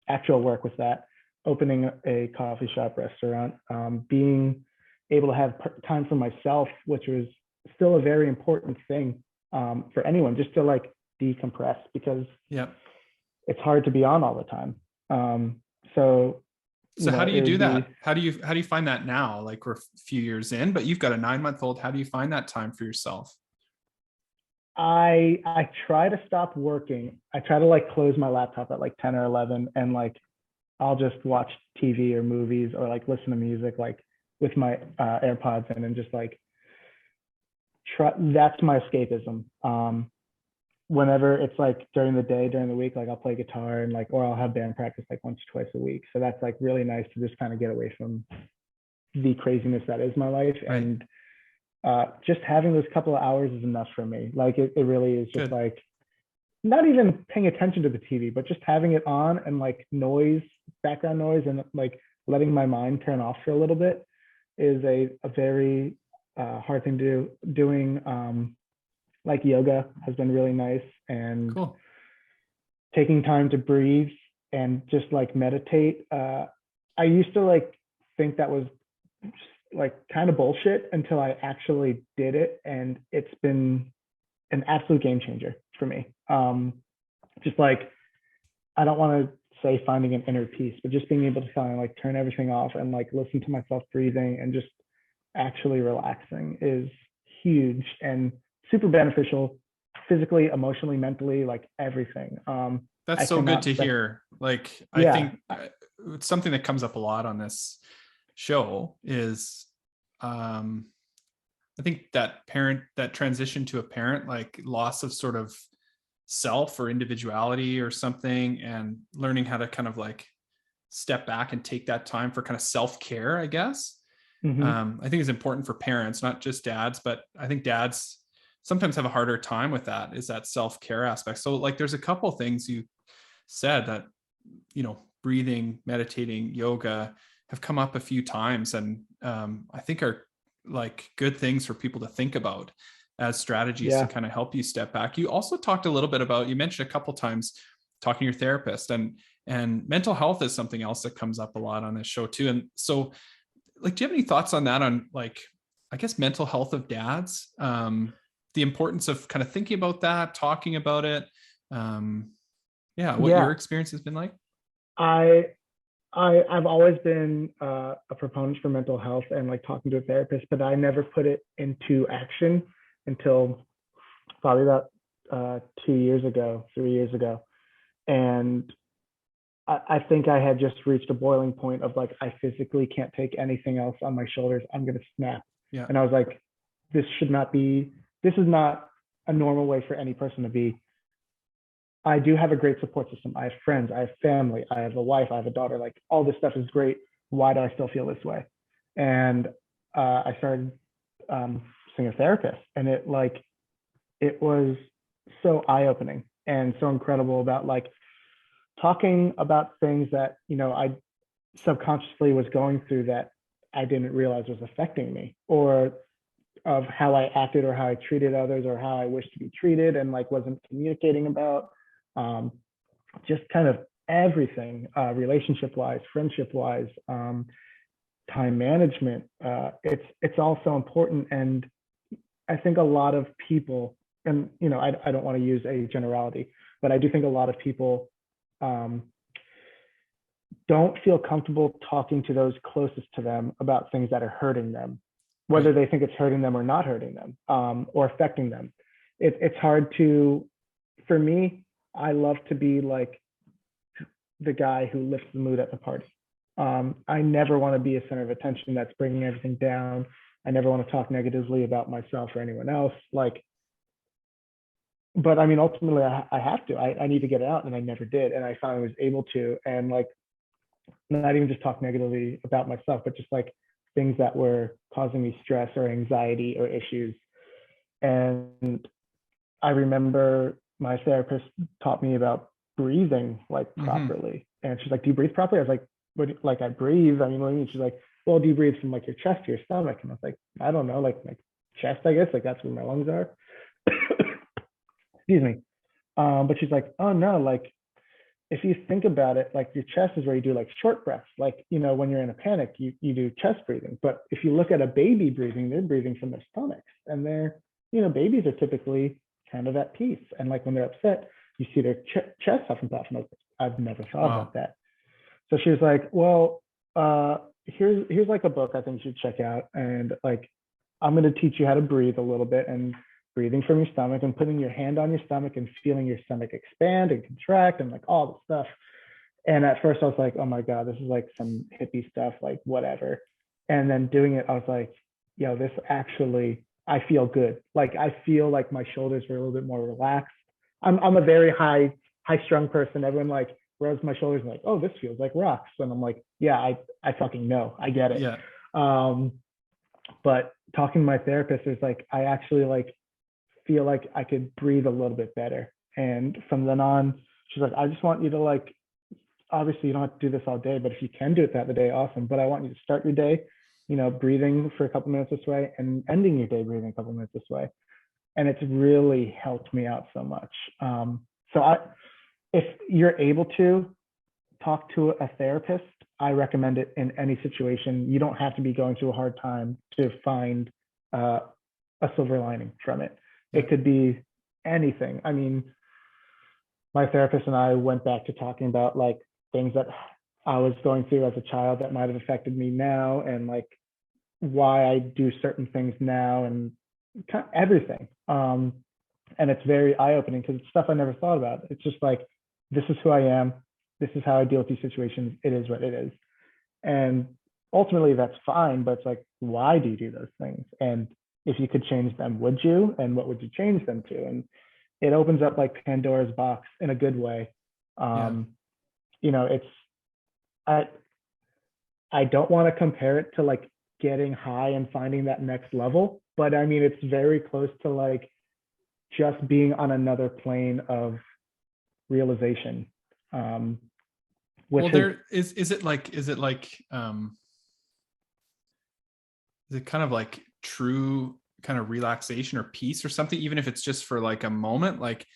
actual work with that, opening a coffee shop restaurant, being able to have time for myself, which was still a very important thing for anyone, just to like decompress because it's hard to be on all the time. So how do you do that? How do you find that now? Like we're a few years in, but you've got a 9-month-old. How do you find that time for yourself? I try to stop working. I try to like close my laptop at like 10 or 11 and like I'll just watch TV or movies or like listen to music like with my AirPods in and just like that's my escapism. Whenever it's like during the day, during the week, like I'll play guitar and like, or I'll have band practice like once or twice a week. So that's like really nice to just kind of get away from the craziness that is my life. Right. And just having those couple of hours is enough for me. Like it really is just like not even paying attention to the TV, but just having it on and like noise, background noise, and like letting my mind turn off for a little bit is a very hard thing to do. Doing like yoga has been really nice, and taking time to breathe and just like meditate. I used to like think that was like kind of bullshit until I actually did it, and it's been an absolute game changer for me. Just like, I don't want to say finding an inner peace, but just being able to kind of like turn everything off and like listen to myself breathing and just actually relaxing is huge and super beneficial physically, emotionally, mentally, like everything. That's so good to hear. Like, I think it's something that comes up a lot on this show is, I think that transition to a parent, like loss of sort of self or individuality or something, and learning how to kind of like step back and take that time for kind of self-care, I guess. I think is important for parents, not just dads, but I think dads sometimes have a harder time with that, is that self-care aspect. So like there's a couple things you said that, you know, breathing, meditating, yoga have come up a few times, and I think are like good things for people to think about as strategies to kind of help you step back. You also talked a little bit about, you mentioned a couple times talking to your therapist, and mental health is something else that comes up a lot on this show too. And so like, do you have any thoughts on that, on like, I guess, mental health of dads, the importance of kind of thinking about that, talking about it? What your experience has been like? I've always been a proponent for mental health and like talking to a therapist, but I never put it into action until probably about 2 years ago, 3 years ago. And I think I had just reached a boiling point of like, I physically can't take anything else on my shoulders. I'm going to snap. Yeah. And I was like, this is not a normal way for any person to be. I do have a great support system. I have friends, I have family, I have a wife, I have a daughter, like all this stuff is great. Why do I still feel this way? And I started seeing a therapist, and it was so eye-opening and so incredible about like talking about things that, you know, I subconsciously was going through that I didn't realize was affecting me, or of how I acted or how I treated others or how I wished to be treated and like wasn't communicating about. Just kind of everything, relationship wise, friendship wise, time management. It's all so important. And I think a lot of people, and you know, I don't want to use a generality, but I do think a lot of people don't feel comfortable talking to those closest to them about things that are hurting them, whether they think it's hurting them or not hurting them, or affecting them. It's hard to, for me, I love to be like the guy who lifts the mood at the party. I never want to be a center of attention that's bringing everything down. I never want to talk negatively about myself or anyone else. Like, but I mean, ultimately, I have to. I need to get it out, and I never did. And I finally was able to, and like, not even just talk negatively about myself, but just like things that were causing me stress or anxiety or issues. And I remember my therapist taught me about breathing like properly. And she's like, "Do you breathe properly?" I was like, "What? Like I breathe? I mean, what do you mean?" She's like, "Well, do you breathe from like your chest to your stomach?" And I was like, "I don't know, like my chest, I guess. Like that's where my lungs are." Excuse me. But she's like, "Oh no, like if you think about it, like your chest is where you do like short breaths. Like, you know, when you're in a panic, you do chest breathing. But if you look at a baby breathing, they're breathing from their stomachs. And they're, you know, babies are typically kind of at peace. And like when they're upset, you see their chest huff and puff. And I've never thought about that." So she was like, "Well, here's like a book I think you should check out. And like, I'm going to teach you how to breathe a little bit, and breathing from your stomach and putting your hand on your stomach and feeling your stomach expand and contract and like all the stuff." And at first I was like, "Oh my God, this is like some hippie stuff, like whatever." And then doing it, I was like, "Yo, this actually, I feel good. Like I feel like my shoulders were a little bit more relaxed." I'm a very high strung person. Everyone like rubs my shoulders and like, "Oh, this feels like rocks." And I'm like, "Yeah, I fucking know. I get it." Yeah. But talking to my therapist is like, I actually like feel like I could breathe a little bit better. And from then on, she's like, "I just want you to like, obviously you don't have to do this all day, but if you can do it throughout the day, awesome. But I want you to start your day, you know, breathing for a couple minutes this way, and ending your day breathing a couple minutes this way." And it's really helped me out so much. If you're able to talk to a therapist, I recommend it in any situation. You don't have to be going through a hard time to find a silver lining from it. It could be anything. I mean, my therapist and I went back to talking about like things that I was going through as a child that might have affected me now, and like why I do certain things now, and kind of everything. And it's very eye-opening because it's stuff I never thought about. It's just like, this is who I am. This is how I deal with these situations. It is what it is. And ultimately that's fine, but it's like, why do you do those things? And if you could change them, would you? And what would you change them to? And it opens up like Pandora's box in a good way. You know, I don't want to compare it to like getting high and finding that next level, but I mean, it's very close to like just being on another plane of realization. Well, there is it kind of like true kind of relaxation or peace or something, even if it's just for like a moment? Like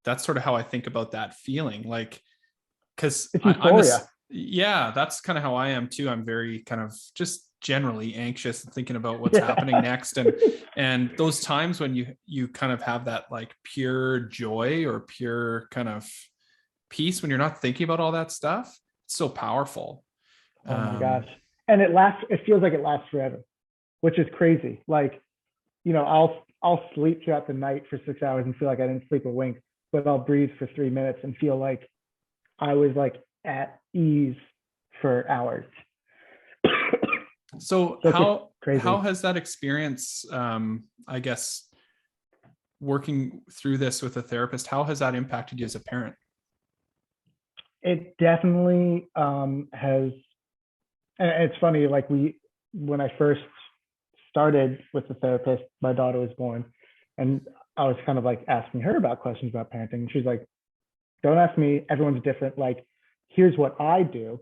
that's sort of how I think about that feeling, like, because yeah, that's kind of how I am too. I'm very kind of just generally anxious and thinking about what's happening next, and those times when you kind of have that like pure joy or pure kind of peace when you're not thinking about all that stuff, it's so powerful. Oh my gosh. And it feels like it lasts forever, which is crazy. Like, you know, I'll sleep throughout the night for 6 hours and feel like I didn't sleep a wink, but I'll breathe for 3 minutes and feel like I was like at ease for hours. So how has that experience, I guess, working through this with a therapist, how has that impacted you as a parent? It definitely has. And it's funny, like when I first started with the therapist, my daughter was born, and I was kind of like asking her about questions about parenting. And she's like, "Don't ask me, everyone's different. Like, here's what I do.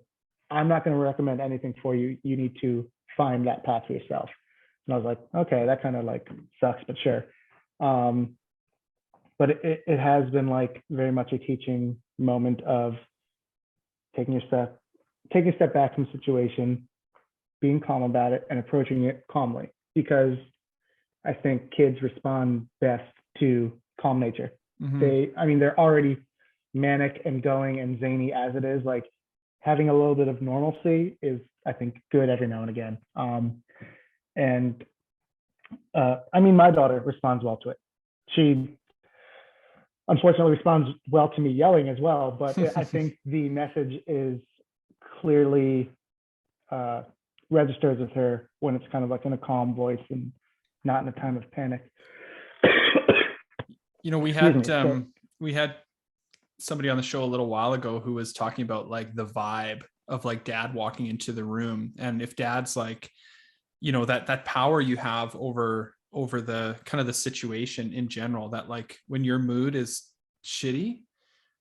I'm not going to recommend anything for you. You need to find that path for yourself." And I was like, okay, that kind of like sucks, but sure. But it has been like very much a teaching moment of taking a step back from the situation, being calm about it, and approaching it calmly, because I think kids respond best to calm nature. They're already manic and going and zany as it is, like having a little bit of normalcy is, I think, good every now and again. And I mean, my daughter responds well to it. She unfortunately responds well to me yelling as well, but I think the message is clearly registers with her when it's kind of like in a calm voice and not in a time of panic. You know, we had somebody on the show a little while ago who was talking about like the vibe of like dad walking into the room, and if dad's like, you know, that power you have over the kind of the situation in general, that like when your mood is shitty,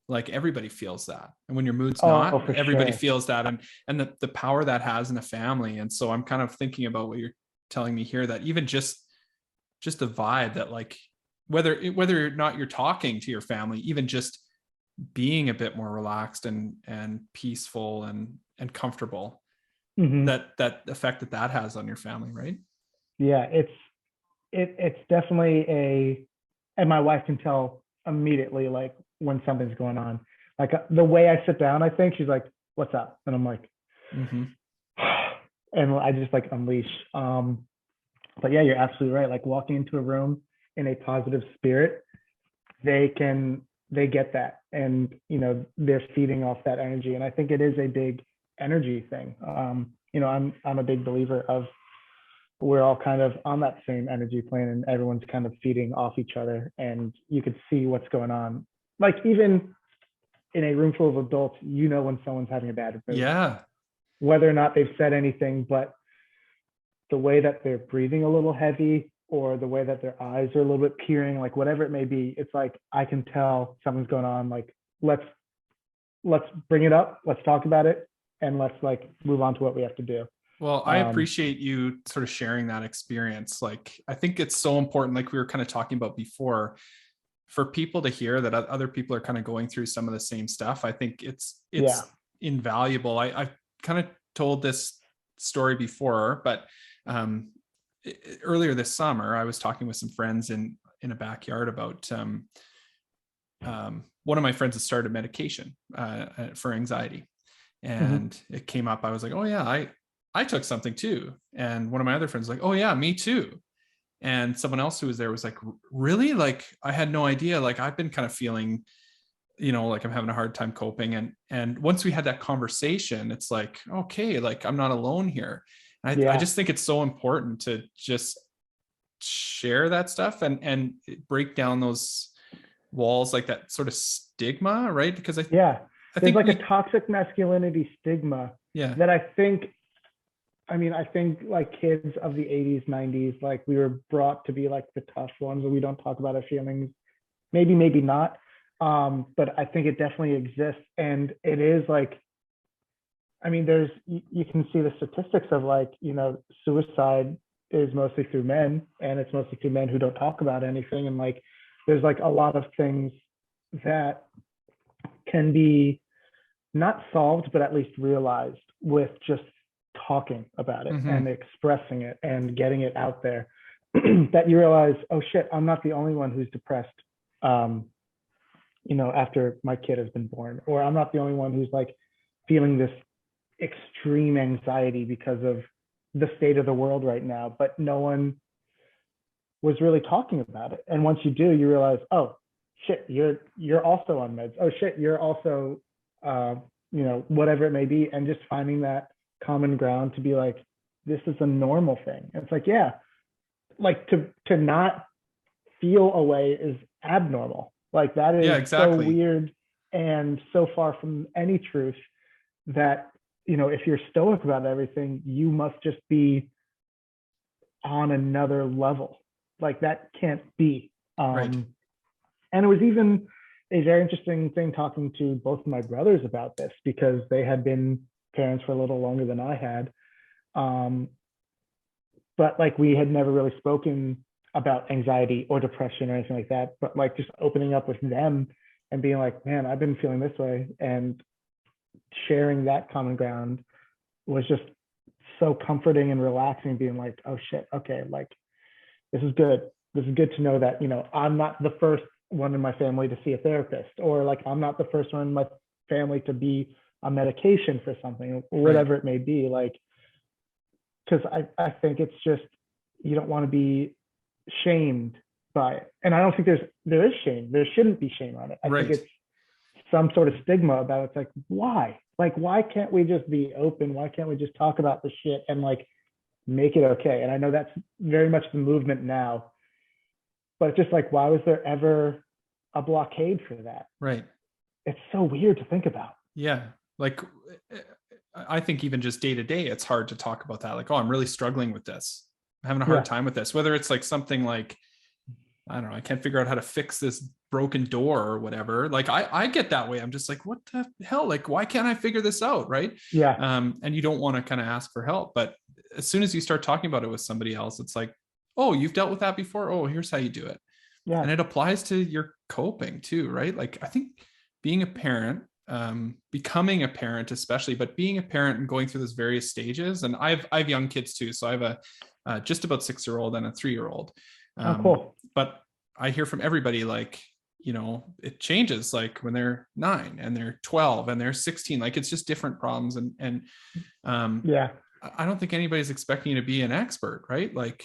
like everybody feels that, and when your mood's not, everybody feels that, and the power that has in a family. And so I'm kind of thinking about what you're telling me here, that even just the vibe, that like whether or not you're talking to your family, even just being a bit more relaxed and peaceful and comfortable, that effect that has on your family, right? Yeah, it's definitely and my wife can tell immediately like when something's going on. Like the way I sit down, I think she's like, "What's up?" And I'm like, and I just like unleash. But yeah, you're absolutely right. Like walking into a room in a positive spirit, they get that, and you know, they're feeding off that energy. And I think it is a big energy thing. You know, I'm a big believer of, we're all kind of on that same energy plane, and everyone's kind of feeding off each other, and you could see what's going on. Like even in a room full of adults, you know when someone's having a bad mood. Yeah. Whether or not they've said anything, but the way that they're breathing a little heavy, or the way that their eyes are a little bit peering, like whatever it may be, it's like, I can tell something's going on. Like, let's bring it up, let's talk about it, and let's like move on to what we have to do. Well, I appreciate you sort of sharing that experience. Like, I think it's so important, like we were kind of talking about before, for people to hear that other people are kind of going through some of the same stuff. I think it's invaluable. I've kind of told this story before, but earlier this summer, I was talking with some friends in a backyard about one of my friends has started medication for anxiety. And it came up. I was like, oh yeah, I took something too. And one of my other friends was like, oh yeah, me too. And someone else who was there was like, really? Like, I had no idea. Like, I've been kind of feeling, you know, like I'm having a hard time coping. And once we had that conversation, it's like, okay, like I'm not alone here. And I just think it's so important to just share that stuff and break down those walls, like that sort of stigma, right? Because I think like a toxic masculinity stigma that I think like kids of the 80s, 90s, like we were brought to be like the tough ones, and we don't talk about our feelings. Maybe not. But I think it definitely exists. And it is like, I mean, you can see the statistics of like, you know, suicide is mostly through men, and it's mostly through men who don't talk about anything. And like, there's like a lot of things that can be not solved, but at least realized with just talking about it and expressing it and getting it out there. That you realize, oh shit, I'm not the only one who's depressed, you know, after my kid has been born, or I'm not the only one who's like feeling this extreme anxiety because of the state of the world right now, but no one was really talking about it. And once you do, you realize, oh shit, you're also on meds. Oh shit, you're also, you know, whatever it may be. And just finding that common ground to be like, this is a normal thing. And it's like, yeah, like to not feel a way is abnormal. Like that is so weird and so far from any truth that, you know, if you're stoic about everything, you must just be on another level. Like that can't be. Right. And it was even a very interesting thing talking to both of my brothers about this, because they had been parents for a little longer than I had. But like we had never really spoken about anxiety or depression or anything like that, but like just opening up with them and being like, man, I've been feeling this way, and sharing that common ground was just so comforting and relaxing, being like, oh shit, okay, like this is good to know that, you know, I'm not the first one in my family to see a therapist, or like I'm not the first one in my family to be on medication for something, or whatever it may be. Like, because I think it's just, you don't want to be shamed by it. And I don't think there is shame. There shouldn't be shame on it. I think it's some sort of stigma about it. It's like, why? Like, why can't we just be open? Why can't we just talk about the shit and like make it okay? And I know that's very much the movement now, but it's just like, why was there ever a blockade for that? Right. It's so weird to think about. Yeah. Like, I think even just day to day, it's hard to talk about that. Like, oh, I'm really struggling with this. I'm having a hard time with this. Whether it's like something like, I don't know, I can't figure out how to fix this broken door or whatever. Like I get that way. I'm just like, what the hell? Like, why can't I figure this out? Right. Yeah. And you don't want to kind of ask for help. But as soon as you start talking about it with somebody else, it's like, oh, you've dealt with that before. Oh, here's how you do it. Yeah. And it applies to your coping too, right? Like, I think being a parent, becoming a parent especially, but being a parent and going through those various stages. And I've young kids too. So I have a just about 6-year-old and a 3-year-old. Cool. But I hear from everybody, like, you know, it changes, like when they're 9 and they're 12 and they're 16, like it's just different problems. And I don't think anybody's expecting you to be an expert, right? Like,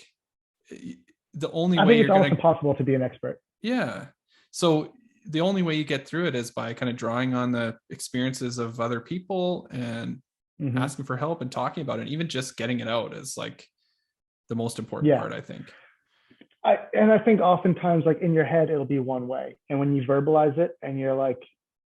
the only way it's also possible to be an expert. Yeah. So the only way you get through it is by kind of drawing on the experiences of other people and asking for help and talking about it. Even just getting it out is like the most important part, I think. I think oftentimes, like in your head, it'll be one way. And when you verbalize it and you're like,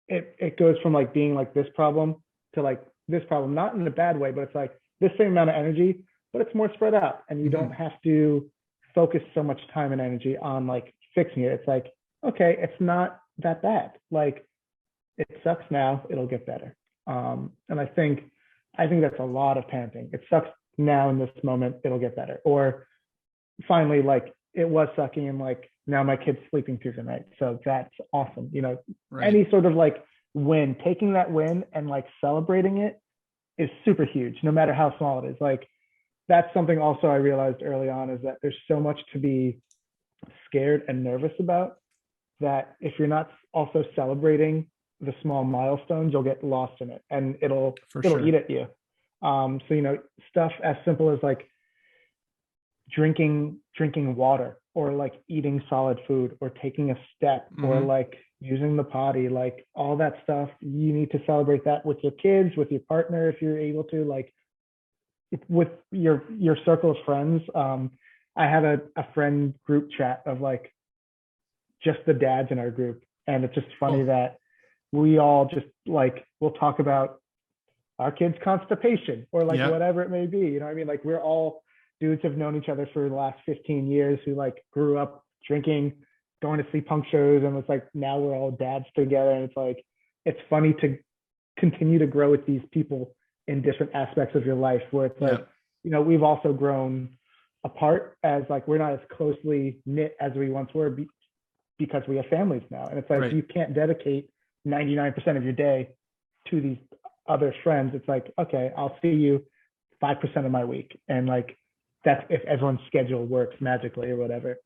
it goes from like being like this problem to like this problem, not in a bad way, but it's like this same amount of energy, but it's more spread out. And you don't have to focus so much time and energy on like fixing it. It's like, okay, it's not that bad. Like, it sucks now, it'll get better. And I think that's a lot of parenting. It sucks now in this moment, it'll get better. Or finally, like, it was sucking and like now my kid's sleeping through the night, so that's awesome. You know, any sort of like win, taking that win and like celebrating it is super huge, no matter how small it is. Like, that's something also I realized early on, is that there's so much to be scared and nervous about, that if you're not also celebrating the small milestones, you'll get lost in it and it'll eat at you. So, you know, stuff as simple as like drinking water, or like eating solid food, or taking a step, or like using the potty, like all that stuff, you need to celebrate that with your kids, with your partner, if you're able to, like with your circle of friends. I have a friend group chat of like just the dads in our group, and it's just funny that we all just like, we'll talk about our kids' constipation, or like whatever it may be. You know what I mean? Like, we're all dudes have known each other for the last 15 years, who like grew up drinking, going to see punk shows, and it's like now we're all dads together. And it's like, it's funny to continue to grow with these people in different aspects of your life, where it's like, you know, we've also grown apart, as like we're not as closely knit as we once were, because we have families now. And it's like, you can't dedicate 99% of your day to these other friends. It's like, okay, I'll see you 5% of my week. And like, that's if everyone's schedule works magically or whatever.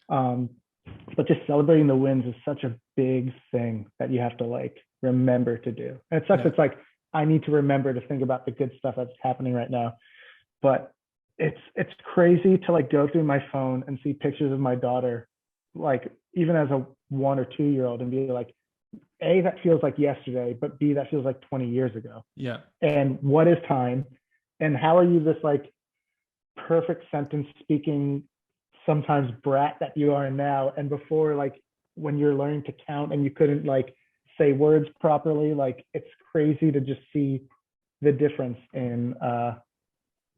But just celebrating the wins is such a big thing that you have to like remember to do. And it sucks. It's like, I need to remember to think about the good stuff that's happening right now. But it's crazy to like go through my phone and see pictures of my daughter, like even as a 1 or 2 year old, and be like, A, that feels like yesterday, but B, that feels like 20 years ago. Yeah. And what is time? And how are you this like perfect sentence speaking, sometimes brat that you are now? And before, like when you're learning to count and you couldn't like say words properly, like it's crazy to just see the difference in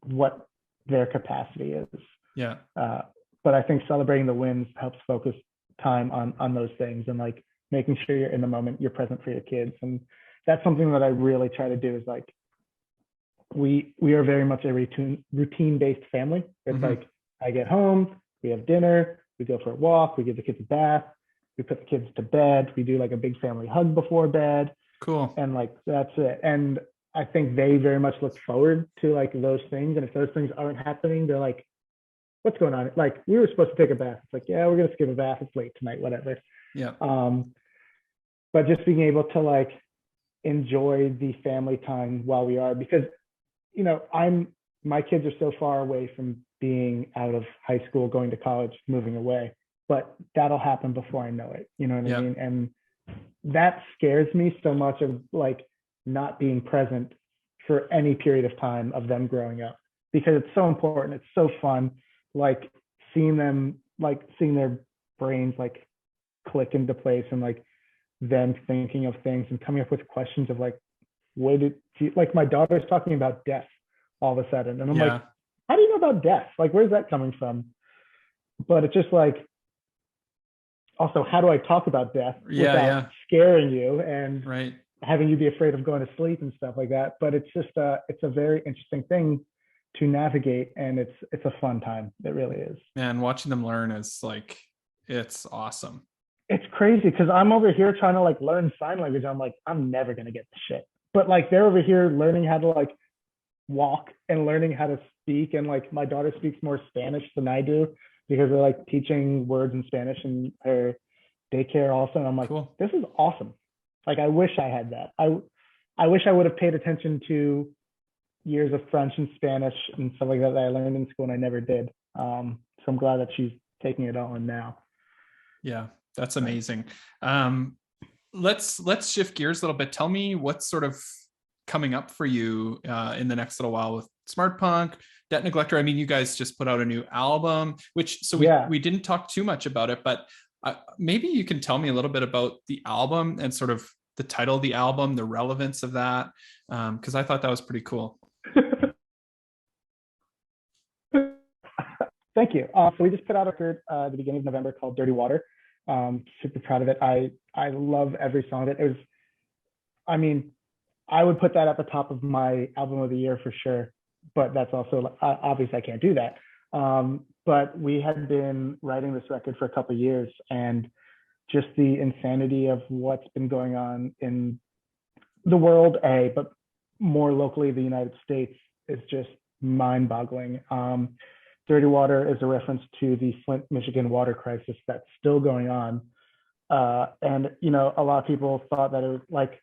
what their capacity is. Yeah. But I think celebrating the wins helps focus time on those things, and like making sure you're in the moment, you're present for your kids. And that's something that I really try to do, is like, we are very much a routine-based family. It's like, I get home, we have dinner, we go for a walk, we give the kids a bath, we put the kids to bed, we do like a big family hug before bed. Cool. And like, that's it. And I think they very much look forward to like those things. And if those things aren't happening, they're like, what's going on? Like, we were supposed to take a bath. It's like, yeah, we're going to skip a bath. It's late tonight, whatever. Yeah. But just being able to like enjoy the family time while we are, because my kids are so far away from being out of high school, going to college, moving away, but that'll happen before I know it. You know what I mean? And that scares me so much, of like not being present for any period of time of them growing up, because it's so important. It's so fun, like seeing them, like seeing their brains like click into place, and like them thinking of things and coming up with questions of like, what did you, like my daughter's talking about death all of a sudden, and I'm like, how do you know about death? Like, where's that coming from? But it's just like, also, how do I talk about death without scaring you and having you be afraid of going to sleep and stuff like that? But it's just it's a very interesting thing to navigate, and it's a fun time. It really is. Man, watching them learn is like, it's awesome. It's crazy, because I'm over here trying to like learn sign language. I'm like, I'm never gonna get the shit. But like they're over here learning how to like walk and learning how to speak, and like my daughter speaks more Spanish than I do, because they're like teaching words in Spanish in her daycare also. And I'm like, cool. This is awesome. Like, I wish I had that. I wish I would have paid attention to years of French and Spanish and stuff like that I learned in school, and I never did. So I'm glad that she's taking it on now. Yeah, that's amazing. Let's shift gears a little bit. Tell me what's sort of coming up for you in the next little while with Smartpunk, Debt Neglector. I mean, you guys just put out a new album, which we didn't talk too much about it, but maybe you can tell me a little bit about the album and sort of the title of the album, the relevance of that, because I thought that was pretty cool. Thank you. So we just put out a record at the beginning of November called Dirty Water. Super proud of it. I love every song of it. It was, I mean, I would put that at the top of my album of the year for sure, but that's also, obviously I can't do that. But we had been writing this record for a couple of years, and just the insanity of what's been going on in the world, but more locally, the United States, is just mind-boggling. Dirty Water is a reference to the Flint, Michigan water crisis that's still going on. And, a lot of people thought that it was like,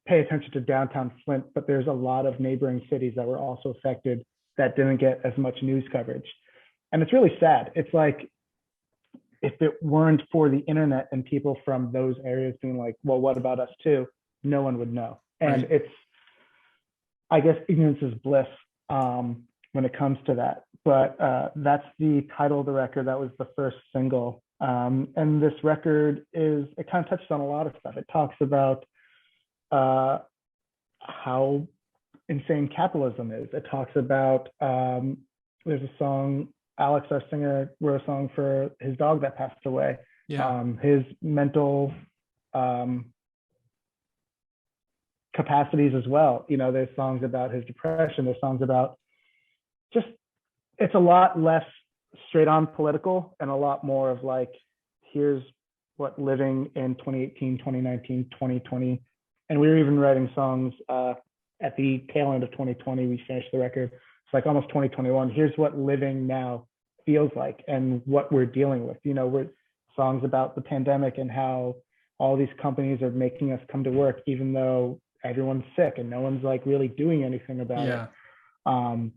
pay attention to downtown Flint, but there's a lot of neighboring cities that were also affected that didn't get as much news coverage. And it's really sad. It's like, if it weren't for the internet and people from those areas being like, well, what about us too? No one would know. And it's, I guess, ignorance is bliss when it comes to that. But that's the title of the record. That was the first single. And this record it kind of touches on a lot of stuff. It talks about how insane capitalism is. It talks about, there's a song, Alex, our singer, wrote a song for his dog that passed away. His mental capacities as well. There's songs about his depression. There's songs about just, it's a lot less straight on political and a lot more of like, here's what living in 2018, 2019, 2020. And we were even writing songs at the tail end of 2020. We finished the record. It's like almost 2021. Here's what living now feels like and what we're dealing with. We're songs about the pandemic and how all these companies are making us come to work, even though everyone's sick and no one's like really doing anything about it.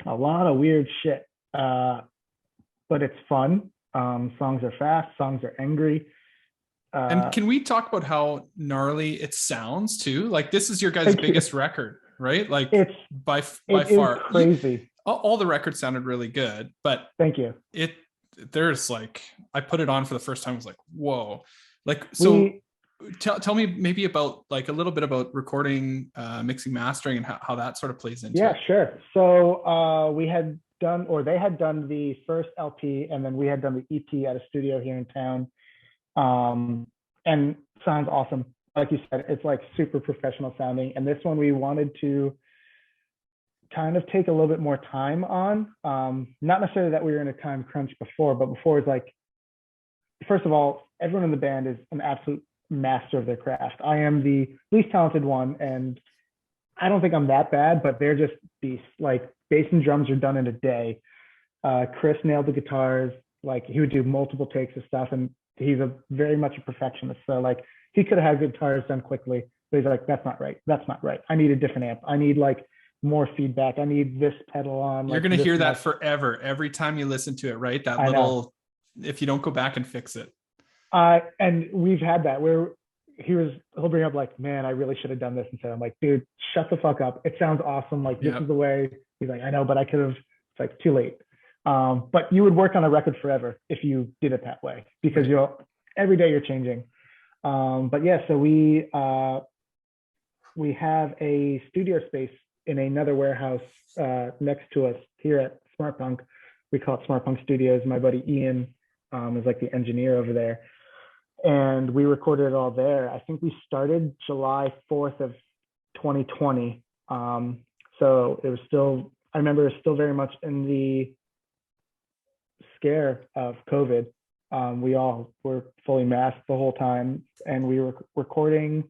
A lot of weird shit, but it's fun. Songs are fast, songs are angry. And can we talk about how gnarly it sounds too? Like, this is your guys' biggest record, right? Like, it's by far crazy. All the records sounded really good, but thank you. There's like, I put it on for the first time. I was like, whoa. Like, so tell me maybe about like a little bit about recording, mixing, mastering, and how that sort of plays into it. Yeah, sure. So they had done the first LP, and then we had done the EP at a studio here in town. And sounds awesome. Like you said, it's like super professional sounding. And this one we wanted to kind of take a little bit more time on. Not necessarily that we were in a time crunch before, but before it's like, first of all, everyone in the band is an absolute master of their craft. I am the least talented one, and I don't think I'm that bad, but they're just beasts. Like, bass and drums are done in a day. Chris nailed the guitars. Like, he would do multiple takes of stuff, and he's a very much a perfectionist. So like he could have had guitars done quickly, but he's like, that's not right. That's not right. I need a different amp. I need like more feedback. I need this pedal on. You're Like going to this hear that much. forever. Every time you listen to it, right? That I know. little, if you don't go back and fix it. And we've had that where he'll bring up like, man, I really should have done this instead. I'm like, dude, shut the fuck up. It sounds awesome. Like this is the way. He's like, I know, but I could have. It's like too late. But you would work on a record forever if you did it that way, because every day you're changing. But yeah, so we have a studio space in another warehouse next to us here at Smartpunk. We call it Smartpunk Studios. My buddy Ian is like the engineer over there. And we recorded it all there. I think we started July 4th of 2020. So it was still, I remember it was still very much in the scare of COVID. We all were fully masked the whole time, and we were recording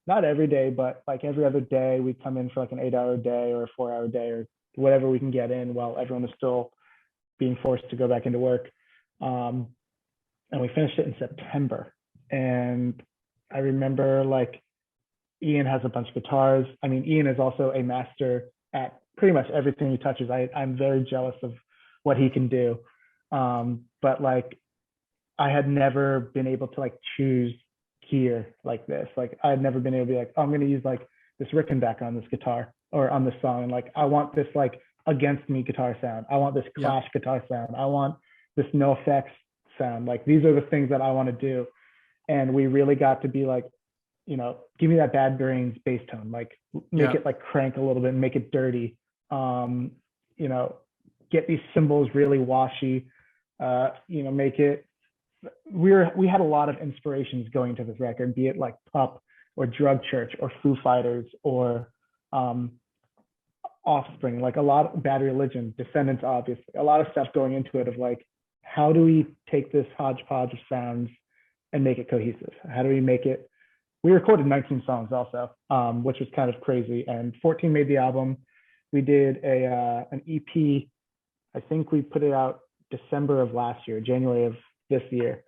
not every day, but like every other day. We'd come in for like an 8-hour day or a 4-hour day or whatever we can get in while everyone was still being forced to go back into work. And we finished it in September. And I remember like Ian has a bunch of guitars. I mean, Ian is also a master at pretty much everything he touches. I'm very jealous of what he can do. But like, I had never been able to like choose gear like this. Like I had never been able to be like, oh, I'm going to use like this Rickenbacker on this guitar or on this song. And like, I want this like against me guitar sound. I want this Clash guitar sound. I want this no effects sound. Like these are the things that I want to do. And we really got to be like, you know, give me that Bad Brains bass tone, like make it like crank a little bit and make it dirty. You know, get these cymbals really washy, you know, make it, we had a lot of inspirations going to this record, be it like Pup or Drug Church or Foo Fighters or Offspring, like a lot of Bad Religion, Descendants, obviously, a lot of stuff going into it of like, how do we take this hodgepodge of sounds and make it cohesive? How do we make it? We recorded 19 songs also, which was kind of crazy, and 14 made the album. We did an EP. I think we put it out December of last year, January of this year.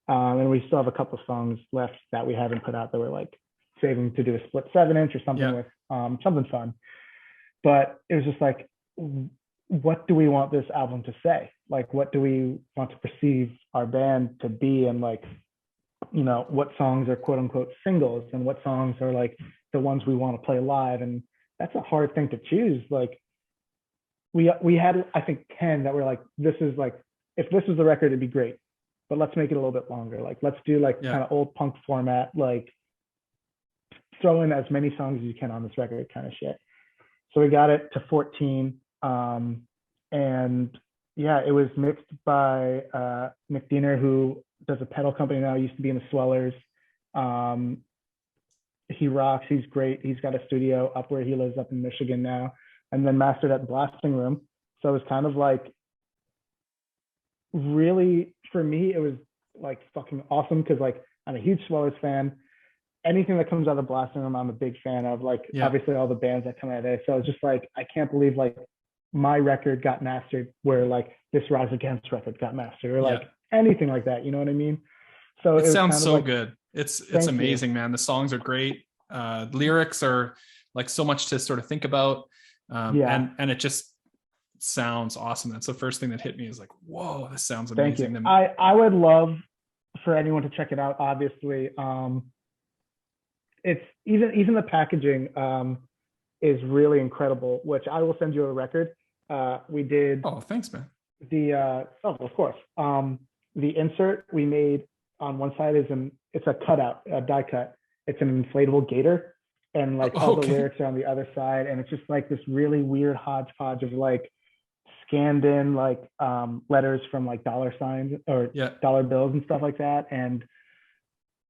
And we still have a couple of songs left that we haven't put out that we're like saving to do a split 7-inch or something with something fun. But it was just like, what do we want this album to say? Like, what do we want to perceive our band to be? And like, you know, what songs are quote unquote singles and what songs are like the ones we want to play live. And that's a hard thing to choose. Like we had, I think 10 that were like, this is like, if this was the record, it'd be great, but let's make it a little bit longer. Like, let's do like kind of old punk format, like throw in as many songs as you can on this record kind of shit. So we got it to 14. And yeah, it was mixed by Nick Diener, who does a pedal company now, used to be in the Swellers. He rocks, he's great. He's got a studio up where he lives up in Michigan now, and then mastered at Blasting Room. So it was kind of like, really, for me, it was like fucking awesome, because like I'm a huge Swellers fan. Anything that comes out of the Blasting Room, I'm a big fan of. Like obviously all the bands that come out of there. So it's just like, I can't believe like my record got mastered where like this Rise Against record got mastered, or like anything like that. You know what I mean? So it sounds kind so of like, good. It's amazing, man. The songs are great. Lyrics are like so much to sort of think about. And it just sounds awesome. That's the first thing that hit me, is like, whoa, this sounds amazing. Thank you. I would love for anyone to check it out. Obviously, it's even the packaging is really incredible, which I will send you a record. We did. Oh, thanks, man. Of course. The insert we made on one side it's a cutout, a die cut. It's an inflatable gator, and like all the lyrics are on the other side, and it's just like this really weird hodgepodge of like scanned in like letters from like dollar signs or dollar bills and stuff like that. And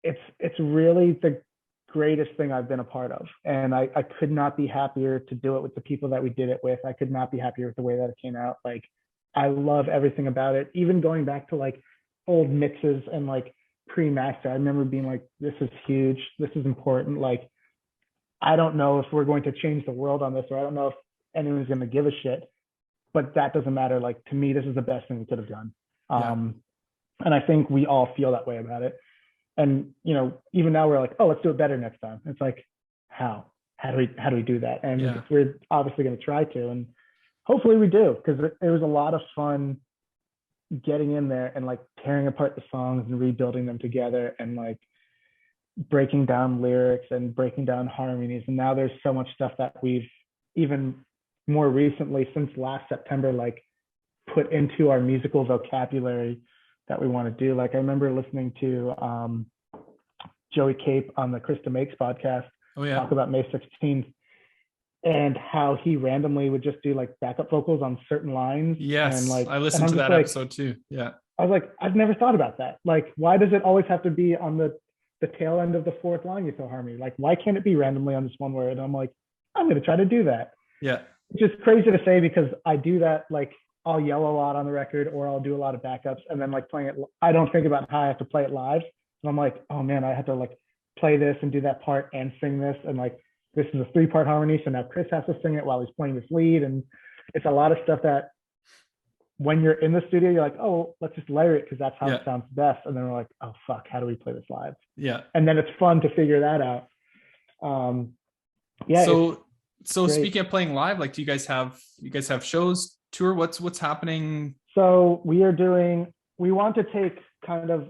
it's really the greatest thing I've been a part of. And I could not be happier to do it with the people that we did it with. I could not be happier with the way that it came out. Like, I love everything about it. Even going back to like old mixes and like pre-master, I remember being like, this is huge. This is important. Like, I don't know if we're going to change the world on this, or I don't know if anyone's going to give a shit, but that doesn't matter. Like, to me, this is the best thing we could have done. And I think we all feel that way about it. And even now we're like, oh, let's do it better next time. It's like, how? How do we do that? And Yeah. we're obviously going to try to, and hopefully we do, because it was a lot of fun getting in there and like tearing apart the songs and rebuilding them together and like breaking down lyrics and breaking down harmonies. And now there's so much stuff that we've even more recently, since last September, like put into our musical vocabulary that we want to do. Like I remember listening to Joey Cape on the Krista Makes podcast talk about May 16th, and how he randomly would just do like backup vocals on certain lines. Yes, and like I listened to that episode too. Yeah, I was like, I've never thought about that. Like, why does it always have to be on the tail end of the fourth line you feel harmony? Like, why can't it be randomly on this one word? And I'm like, I'm going to try to do that. Yeah, which is crazy to say, because I do that. Like, I'll yell a lot on the record, or I'll do a lot of backups, and then like playing it, I don't think about how I have to play it live. And I'm like, oh man, I have to like play this and do that part and sing this, and like this is a 3-part harmony, so now Chris has to sing it while he's playing this lead. And it's a lot of stuff that when you're in the studio, you're like, oh, let's just layer it because that's how it sounds best. And then we're like, oh fuck, how do we play this live? Yeah. And then it's fun to figure that out. So speaking of playing live, like, do you guys have shows, tour? What's happening? So we want to take kind of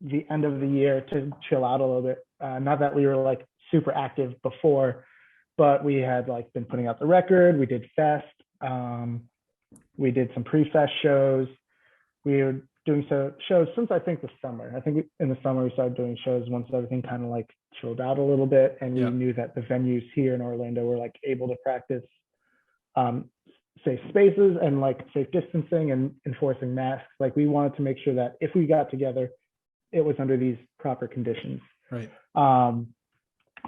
the end of the year to chill out a little bit. Not that we were like super active before, but we had like been putting out the record. We did Fest. We did some pre-Fest shows. We were doing shows since I think the summer. I think in the summer we started doing shows once everything kind of like chilled out a little bit, and we knew that the venues here in Orlando were like able to practice safe spaces and like safe distancing and enforcing masks. Like we wanted to make sure that if we got together, it was under these proper conditions. Right.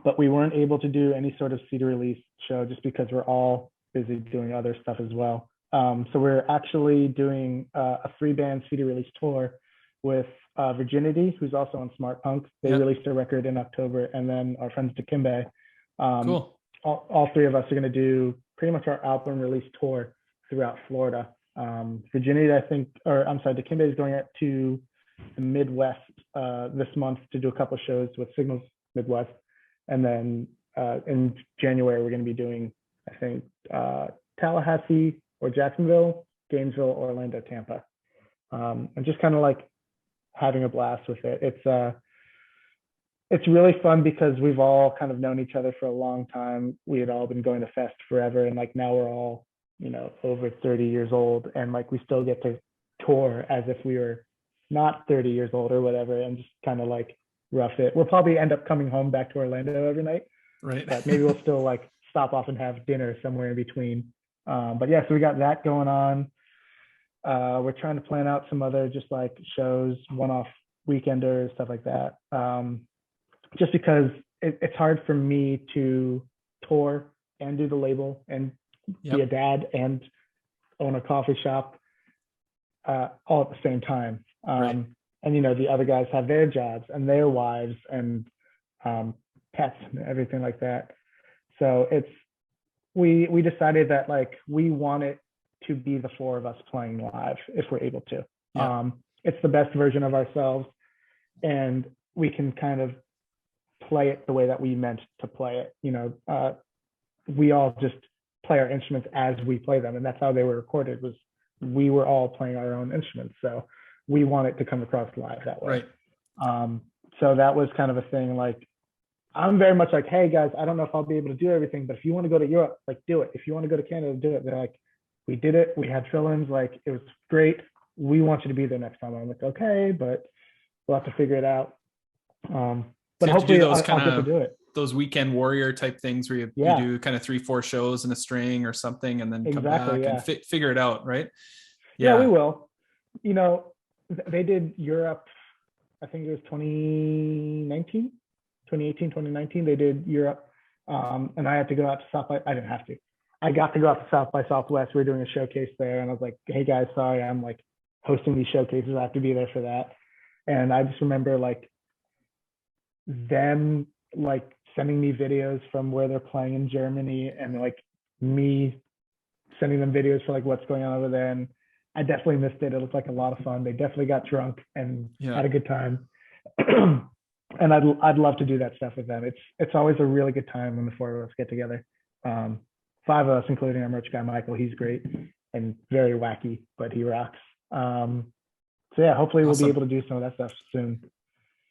But we weren't able to do any sort of CD release show just because we're all busy doing other stuff as well. So we're actually doing a 3-band CD release tour with Virginity, who's also on Smartpunk. They released a record in October, and then our friends Dikembe. Cool. All 3 of us are going to do pretty much our album release tour throughout Florida. Virginity, Dikembe is going out to the Midwest this month to do a couple of shows with Signals Midwest. And then in January, we're going to be doing, I think, Tallahassee or Jacksonville, Gainesville, Orlando, Tampa. And just kind of like having a blast with it. It's really fun because we've all kind of known each other for a long time. We had all been going to Fest forever. And like now we're all, over 30 years old. And like we still get to tour as if we were not 30 years old or whatever, and just kind of like rough it. We'll probably end up coming home back to Orlando every night. Right. But maybe we'll still like stop off and have dinner somewhere in between. But yeah, so we got that going on. We're trying to plan out some other just like shows, one-off weekenders, stuff like that. Just because it's hard for me to tour and do the label and be a dad and own a coffee shop all at the same time. Right. And the other guys have their jobs and their wives and pets and everything like that. So we decided that like we want it to be the 4 of us playing live if we're able to. It's the best version of ourselves, and we can kind of play it the way that we meant to play it. We all just play our instruments as we play them, and that's how they were recorded, was we were all playing our own instruments. So we want it to come across live that way. Right. So that was kind of a thing. Like, I'm very much like, hey guys, I don't know if I'll be able to do everything, but if you want to go to Europe, like do it. If you want to go to Canada, do it. They're like, we did it. We had fill-ins. Like, it was great. We want you to be there next time. I'm like, okay, but we'll have to figure it out. But hopefully I'll get to do it. Those weekend warrior type things where you do kind of 3-4 shows in a string or something, and then come back and figure it out. Right. Yeah, we will. They did Europe, I think it was 2018, 2019, they did Europe. And I had to go out to South by, I didn't have to. I got to go out to South by Southwest. We were doing a showcase there, and I was like, hey guys, sorry, I'm like hosting these showcases. I have to be there for that. And I just remember like them like sending me videos from where they're playing in Germany, and like me sending them videos for like what's going on over there. And I definitely missed it. It looked like a lot of fun. They definitely got drunk and Yeah. had a good time. And I'd love to do that stuff with them. It's always a really good time when the four of us get together. Um, five of us, including our merch guy Michael. He's great and very wacky, but he rocks. So yeah, hopefully we'll be able to do some of that stuff soon.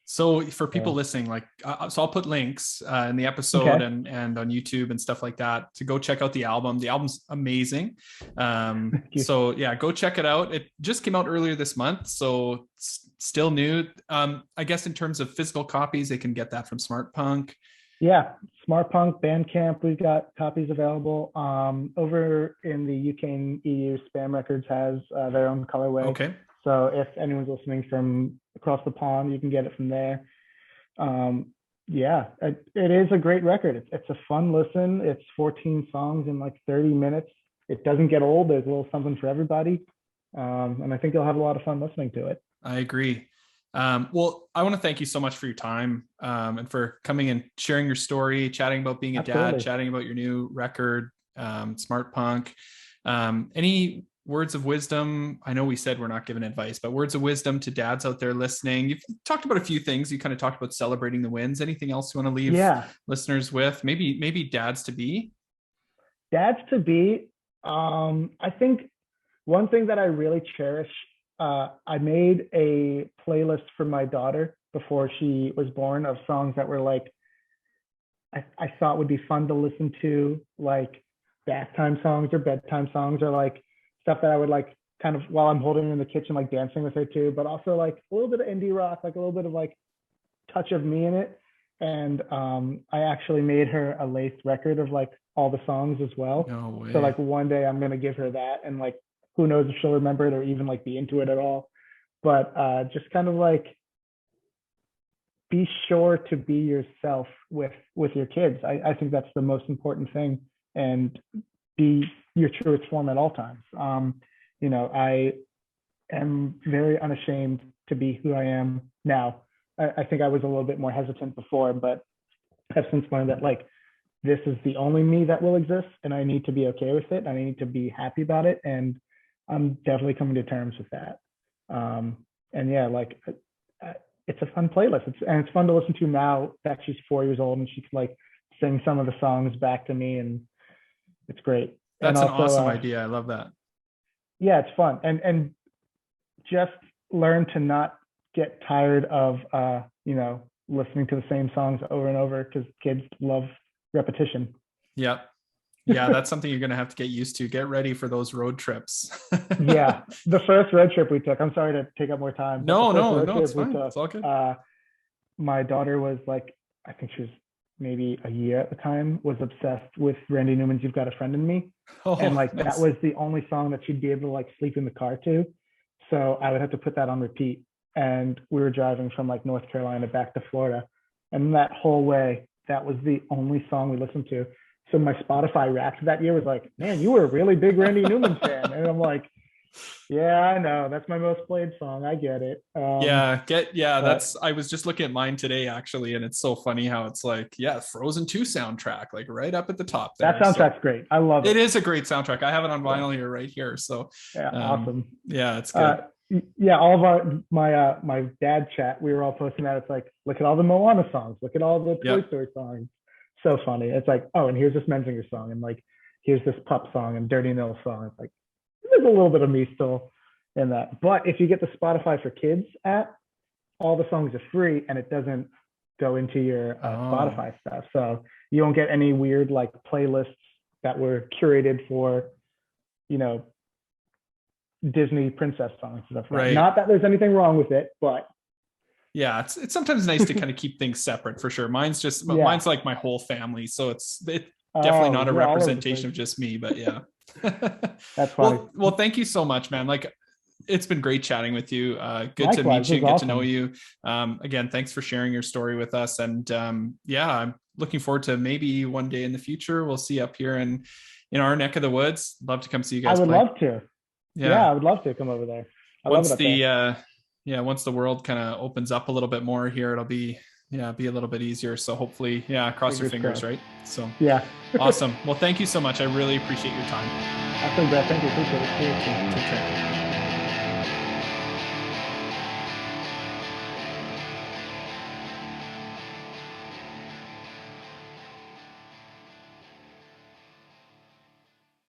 So for people listening, like, so I'll put links in the episode and on YouTube and stuff like that to go check out the album. The album's amazing. So yeah, go check it out. It just came out earlier this month, so it's still new. I guess in terms of physical copies, they can get that from Smartpunk. Yeah, Smartpunk, Bandcamp, we've got copies available. Over in the UK and EU, Spam Records has their own colorway. Okay. So if anyone's listening from across the pond, you can get it from there. Yeah, it is a great record. It's a fun listen. It's 14 songs in like 30 minutes. It doesn't get old. There's a little something for everybody. And I think you'll have a lot of fun listening to it. I agree. Well, I want to thank you so much for your time and for coming and sharing your story, chatting about being a dad, chatting about your new record, Smartpunk. Any words of wisdom? I know we said we're not giving advice, but words of wisdom to dads out there listening. You've talked about a few things. You kind of talked about celebrating the wins. Anything else you want to leave listeners with? Maybe dads to be? Dads to be. I think one thing that I really cherish, I made a playlist for my daughter before she was born of songs that were like, I thought would be fun to listen to, like bath time songs or bedtime songs, or like stuff that I would like kind of while I'm holding her in the kitchen, like dancing with her too, but also like a little bit of indie rock, like a little bit of like touch of me in it. And I actually made her a laced record of like all the songs as well. No way. So like one day I'm going to give her that, and like, who knows if she'll remember it or even like be into it at all. But just kind of like be sure to be yourself with your kids. I think that's the most important thing, and be your truest form at all times. You know, I am very unashamed to be who I am now. I think I was a little bit more hesitant before, but have since learned that like, this is the only me that will exist, and I need to be okay with it. I need to be happy about it. And I'm definitely coming to terms with that. And yeah, like it's a fun playlist. It's fun to listen to now that she's 4 years old and she can like sing some of the songs back to me, and it's great. That's an awesome idea. I love that. Yeah, it's fun. And just learn to not get tired of, you know, listening to the same songs over and over, because kids love repetition. Yep. Yeah, that's something you're going to have to get used to. Get ready for those road trips. Yeah. The first road trip we took, I'm sorry to take up more time. No, it's fine. It's all good. My daughter was like, I think she was maybe a year at the time, was obsessed with Randy Newman's You've Got a Friend in Me. And like, nice. That was the only song that she'd be able to like sleep in the car to. So I would have to put that on repeat. And we were driving from like North Carolina back to Florida. And that whole way, that was the only song we listened to. So my Spotify Wrapped that year was like, man, you were a really big Randy Newman fan. And I'm like, yeah, I know. That's my most played song. I get it. I was just looking at mine today, actually. And it's so funny how it's like, Frozen 2 soundtrack, like right up at the top there. That soundtrack's great. I love it. It is a great soundtrack. I have it on vinyl here, right here. So awesome. Yeah, it's good. All of my dad chat, we were all posting that. It's like, look at all the Moana songs. Look at all the Toy Story songs. So funny. It's like, oh, and here's this Menzinger song, and like, here's this Pup song and Dirty Nil song. It's like, there's a little bit of me still in that. But if you get the Spotify for Kids app, all the songs are free, and it doesn't go into your Spotify stuff. So you don't get any weird like playlists that were curated for, you know, Disney princess songs and stuff. Right. Not that there's anything wrong with it, but yeah, it's sometimes nice to kind of keep things separate for sure. Mine's like my whole family. So it's definitely not a representation of just me, but yeah. That's funny. Well, thank you so much, man. Like, it's been great chatting with you. Good to meet you, get to know you. Again, thanks for sharing your story with us. And I'm looking forward to maybe one day in the future, we'll see up here in our neck of the woods. Love to come see you guys. I would love to. Yeah, I would love to come over there. Once the world kind of opens up a little bit more here, it'll be a little bit easier. So hopefully, cross your fingers, right? So awesome. Well, thank you so much. I really appreciate your time. Absolutely, Brett. Thank you. Appreciate it. Take care.